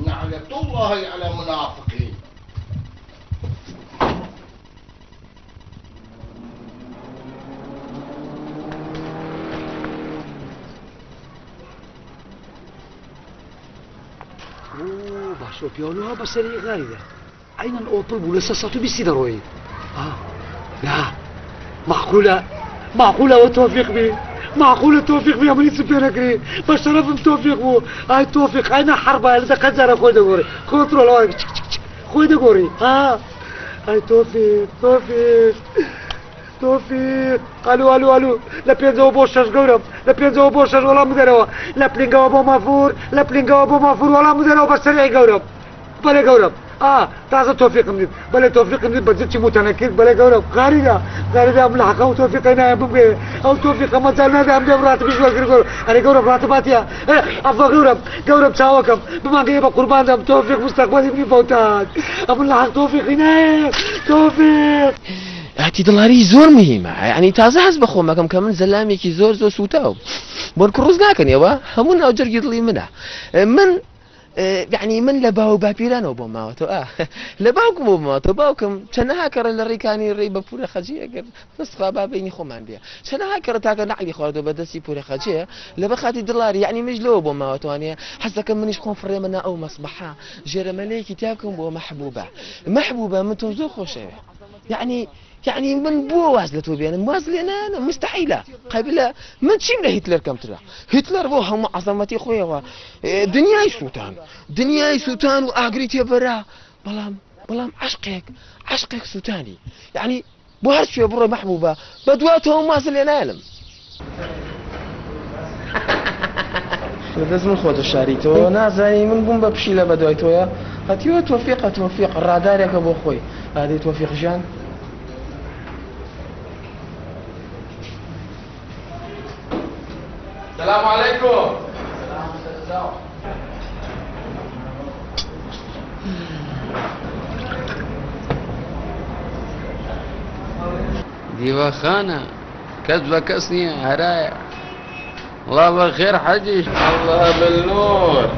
G: لعنة الله على منافقين
F: باشۆ پیانوها بەسەری غاریدا عینەن ئۆپڵ بوو لە 120 دەڕۆی لا معقولەوە تۆفیق بێ معقولە تۆفیق بێ منی چ پێ نەکرێ بە شەرەفم تۆفیق بوو ئای تۆفیق ئاینە حەربایە لە قەجارە خۆی دەگۆڕی کۆنترۆڵەوەی خۆی دەگۆڕی ئای تۆفیق ئالو لە 5 بۆ 6 گەورم لە 5 بۆ 6 وەڵام بدەرەوە لە پلینگەوە بۆ مافور وەڵام بدەرەوە بە سەرعی گەورم بەڵێ گەورم تازە تۆفیقم دیت بەڵێ تۆفیقم دیت بەجێکی موتەنە کرد بەڵێ گەورم غاریدا ئەم لە حەقە و تۆفیقی نایە بمبێ ئەو تۆفیقەمە جار نادە ئەم دێم ڕاتە بیش وەرگر گەورم ئەرێ گەورم ڕاتە باتیە ئەفا گەورم چاوەکەم بمانگەیە بە قورباندەم تۆفیق مستەقبەلی منی فەوتات ئەمن لە حەق تۆفیقی نایە تۆفیق
A: ئاتی دڵاری زۆر مهمە یعنی تازە هەست بە خۆمەکەم کە من زەلامێکی زۆر سوتاو بۆن ڕوز ناکەنەوە هەموو ناوجەرگی دڵی منە من
K: يعني من لباو بابيرانو بوماوتو لباوكم بوماوتو باوكم شنها كر الريكاني ريبا بورا خجيه نصفا بابيني خومان بيا شنها كر تاكا نعلي خوردو بدسي بورا خجيه لبخاتي دولار يعني مجلو بوماوتو اني حسك منيش خون فريمنا او مصباحا جرى مليكي تاكم بو محبوبه من تنزو خوشه يعني من بو وازلتو بيان موازلة أنا مستحيلة قبل من تشيمنا هتلر كم ترى هتلر بو هم عظمتي خويا دنياي سلطان وأجريتي برا بلام عشقك سلطاني يعني بو هرش يا برا محبوبة بدواتهم موازلة أنا لازم نخوض الشاريتو نازاني من بوم ببشيلة بدويتو يا هتيو توفيق الرادار يا كبو خوي هذه توفيق جان السلام عليكم.
A: ديوا خانة كذبة كسنية هرايا الله بالخير حجيش الله بالنور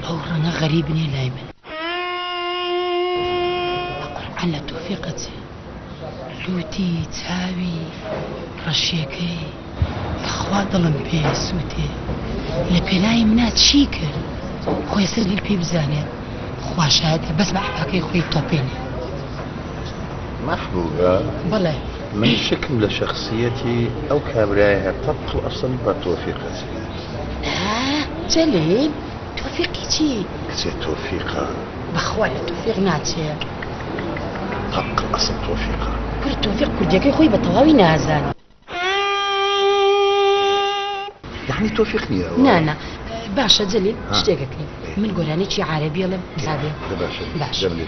E: أورانا غريبني لايمن أقول على توفيقتي لوتي تاوي رشيكي أخوات ظلم بيه سوتي لبلاي منات شيكر خويا سرقي البي بزانيت خوا شهادة بس بحكي خويا توبيني
J: محبوبة
E: بلى
J: من شكل لشخصيتي أو كابرايها تبقى أصلا بتوفيقتي
E: جليل توفيقتي
J: كتير توفيقة
E: بخوالة توفيق ناتي
J: تبقى أصلا توفيقة
E: كل توفيق كرديكي خويا بطواوي نازان
J: يعني توفيقني
E: نانا باشا جليل اشتاقك لي من قولاني شي عربي يلا بزابي
J: باشا جميل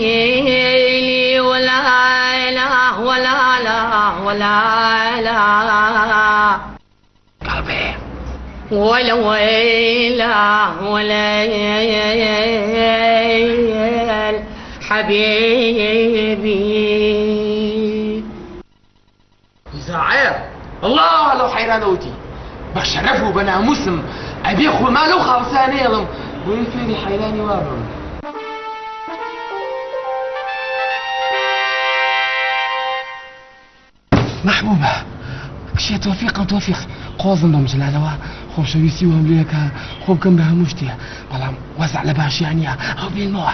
E: وليلي ولا إله ولا قلبي ولا ويله ولا حبيبي
K: زعير الله لو حيرانوتي بشرفه بنا مسلم أبيخ وما لو خلصاني يلم وين فيني حيراني وابم محبوبة كشي توفيق قوضن دم جلالوا خوب شويسي وهم ليك خوب كم بها مشتي بلام وزع لباش يعني أو بالموع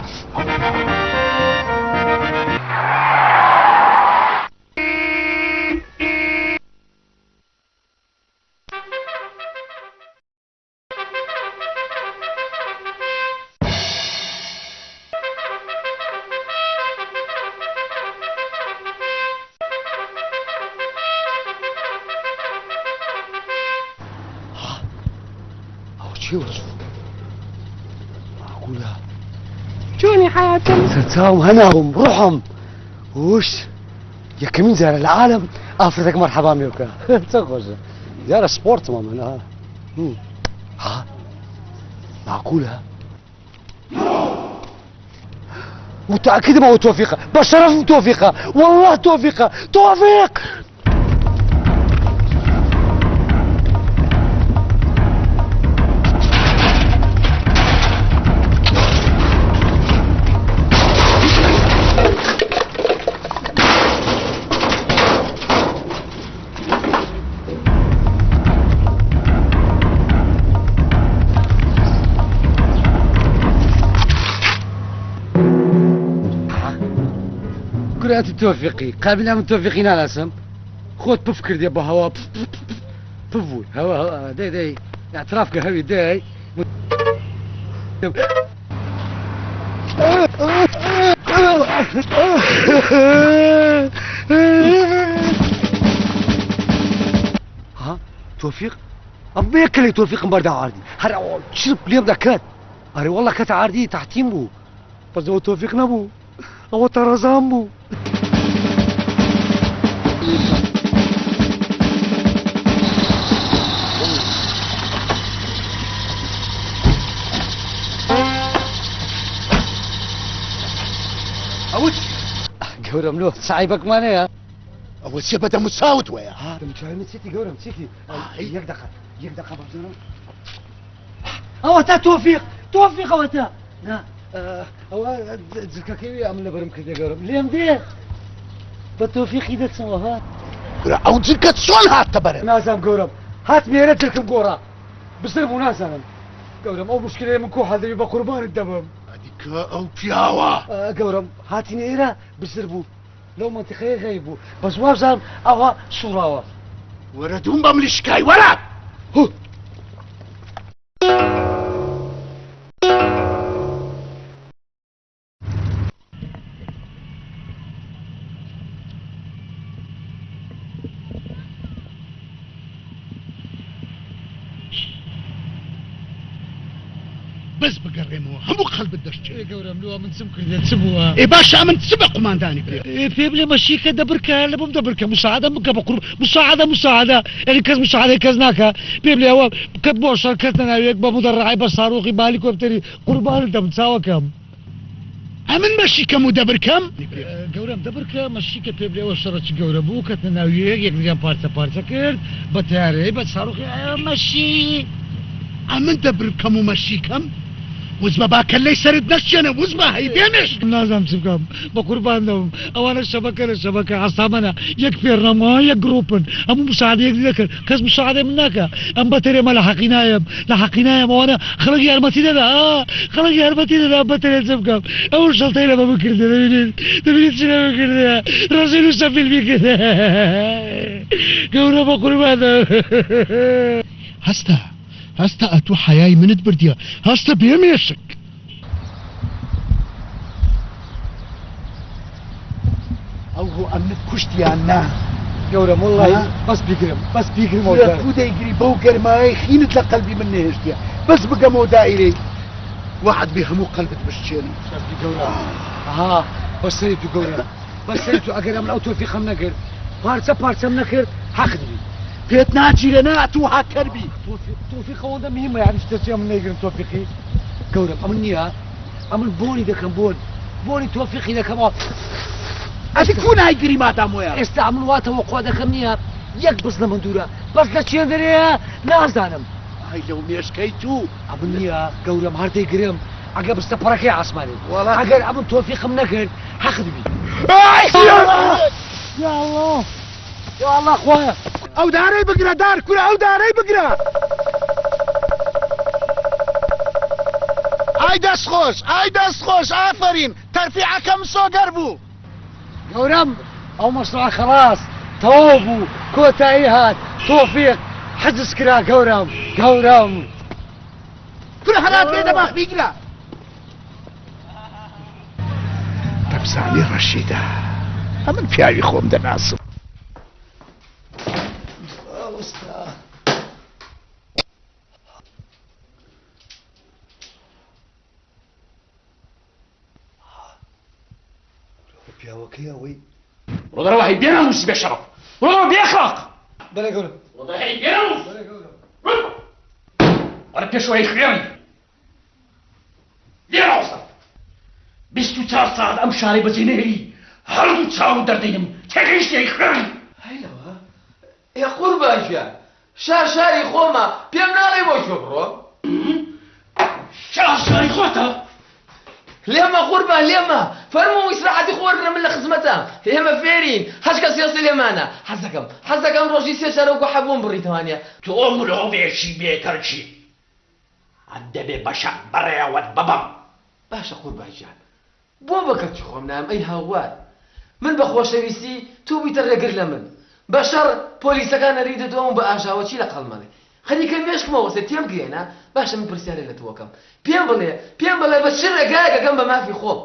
D: معقولة
E: جوني حياتي
D: سرتاهم هناهم روحهم وش يا كمين زار العالم افرتك مرحبا ميوكا تخرج زار سبورت ماما ها معقولة متأكدة ما هو توفيقة بشرف توفيقة والله توفيق قرأت التوفيقي قابلنا من توفيقين على اسم خود بفكر دي بهوا بفول هوا داي اعترافك هوي داي ها توفيق أبي يكلي توفيق مبارد عاردي هر شرب اليوم ده كات أري والله كات عاردي تحتيم بو بس هو توفيق نبو هو ترزام بو أوش قولهم له صعيبك مانيا
M: ئەوە چێ بەدە مساوت وەیە
F: دەمچوانێت چیتی گەورم چیتی یەک دقە بەزنم ئەوە تا تۆفیق ئەوە تا نا ئەوە جلکەکەوی ئەم لەبەرم کردێ گەورم لێم دێ بە تۆفیقی دەچمەوە ها
M: ئەو جلکە چۆن هاتە بەرە
F: نازانم گەورم هات مێرە جلکم گۆڕا بسر بوو نازانم گەورم ئەو مشکلەیە من کۆ حەدەوی بە قوربانت دەبم
M: کە ئەو پیاوە
F: گەورم هاتینە ئێرە بسر بوو لەو منتیقەیە غەیب بوو بەس وابزانم ئەوە سوڕاوە
M: وەرە دووم بەم لیشکای وەرە بەس بگەڕێمەوە هەموو قەلبت دەشتێ
F: گەورم لەوە من چم کردێت چ بووە
M: ئێ باشە من چ بە قوماندانی پێ
F: پێ بڵێ مەشیکە دەبرکە لە بم دەبرکە مساعدە بکە بە قورب مساعدە یعنی کەس مساعدەی کەس ناکە پێ بڵێ ئەوە بکەت بۆ شەرکەت ناوێک بە مدەڕعی بە ساڕۆقی بالی کۆپتەری قوربانت دەم چاوەکەم
M: ئەمن مەشیکەم و دەبرکەم
F: گەورم دەبرکە مەشیکە پێ بڵێەوە شەڕەکی گەورە بوو کەتە ناویەک یەکدیان پارچە کرد بە تیارەی بە ساڕۆقی مەشی
M: ئەمن دەبرکەم و مەشیکەم وزمە باکەلەی سرت نەشێنە وزمە هەی بێنش
F: نازانم چ بکەم بە قوربان دەوم ئەوانە شەبەکە لە شەبەکە عەسامەنە یەک پێڕەما یەک گرۆپن هەموو مساعدەیەکی دەکرد کەس مساعدەی من ناکە ئەم بەتەرێمە لە حەقی نایەم ئەوانە خەڵک یارمەتی دەدا خەڵک یارمەتی دەدا بەتەرێ چ بکەم ئەو شەڵتەی لەمە بکردە دەبینیت چ لەمە کردە ڕۆژین و سەفیلمی کردە گەورە بە قوربان دەوم
M: هەستا ئەتوو حەیای منت بردیە هەستە بێمێشک ئەو هۆ ئەمنت کوشتیان نا
F: گەورم وڵڵی بەس بیگرم
M: کو دەیگری بەو گەرمایی خینت لە قەلبی من نێهێشتیە بەس بگەمەوە دائیرەی وعد بێ هەموو قەلبت بشتێنی
F: ها بەسەری تو گەورە بەسەری تو ئەگەر ئەمن ئەو تۆفیقەم نەکرد پارچەم نەکرد حەق دەبی
M: پێت ناچیرە نا ئەتوو هاکەربی
F: تۆفیق ئەوەندە مهمە یعنی شتێکی ئەمن نەیگرم تۆفیقی گەورم ئەمن نییە ئەمن بۆنی دەکەم بۆنی تۆفیقی دەکەمەوە
M: ئەتی کو نایگری مادام وەیە
F: ئێستا ئەمن واتەوە خوا دەکەم نییە یەک بس لە من دوورە بەس لە چێ دەرەیە نازانم
M: ئای لەو مێشکەی تو
F: ئەمن نییە گەورم هەردەی گرم ئەگە بستە پڕەکەی ئاسمانی ئەگەر ئەمن تۆفیقم نەکرد حەق دەبی یا الله خوایە
M: ئەو دارەی بگرە دار کورە ئەو دارەی بگرە ئای دەستخۆش ئافرین تەرفیعەکەم سۆگەر بوو
F: گەورم ئەو مەشروع خەلاص تەواو بوو کۆتایی هات تۆفیق حەجز کرا گەورم
M: کورە هەرات لێ دەباخ بیگرە دەبزانی ڕەشیدە ئەمن پیاوی خۆم دەناسم
F: پیاوەکەی ئەوەی
A: ڕۆدەڕەوە هەی بێناموسی بێ شەڕەف ڕۆدەڕەوە بێخەڵق
F: بەلێ گەورم
A: ڕۆدەڕەوە هەی بێناموس وەرە پێشەوە هەی خوێنی لێرە وەسە 24 ساعت ئەم شارەی بەجێ نەهێڵی هەردوو چاو دەردەینم تێگەیشتی هەی خوێنی
N: هەیلەوە ئێ قوربانجیان شاری خۆمە پێم ناڵێ بۆ شۆ بڕۆ
A: شاری خۆتە
N: لێمە قوربان لێمە فەرموو ئیسراحەتی خۆرنە من لە خزمەتام ئێمە فێرین هەچ کەس سیاسی لێمانە حەزەکەم ڕۆژی سێ شەرەوەکو حەبووم بڕیتەوانە
A: تۆ مرۆڤێکی بێکەرچی دەبێ بەشە بەڕێوەت ببەم
N: باشە قوربانجیان بۆ بەکەرچی خۆم نام ئەی هاوار من بە خۆشەویستی تۆ بیتە ڕێگر لە من بە شەڕ پۆلیسەکان نەری دەدوم بە ئاژاوەچی لە قەڵمەڵێ خەریکە مێشکمەوە سێ تێم گرێنە باشە من پرسیارێ لە تۆکەم پێم بڵێ بە چ ڕێگایەکەکەم بە مافی خۆم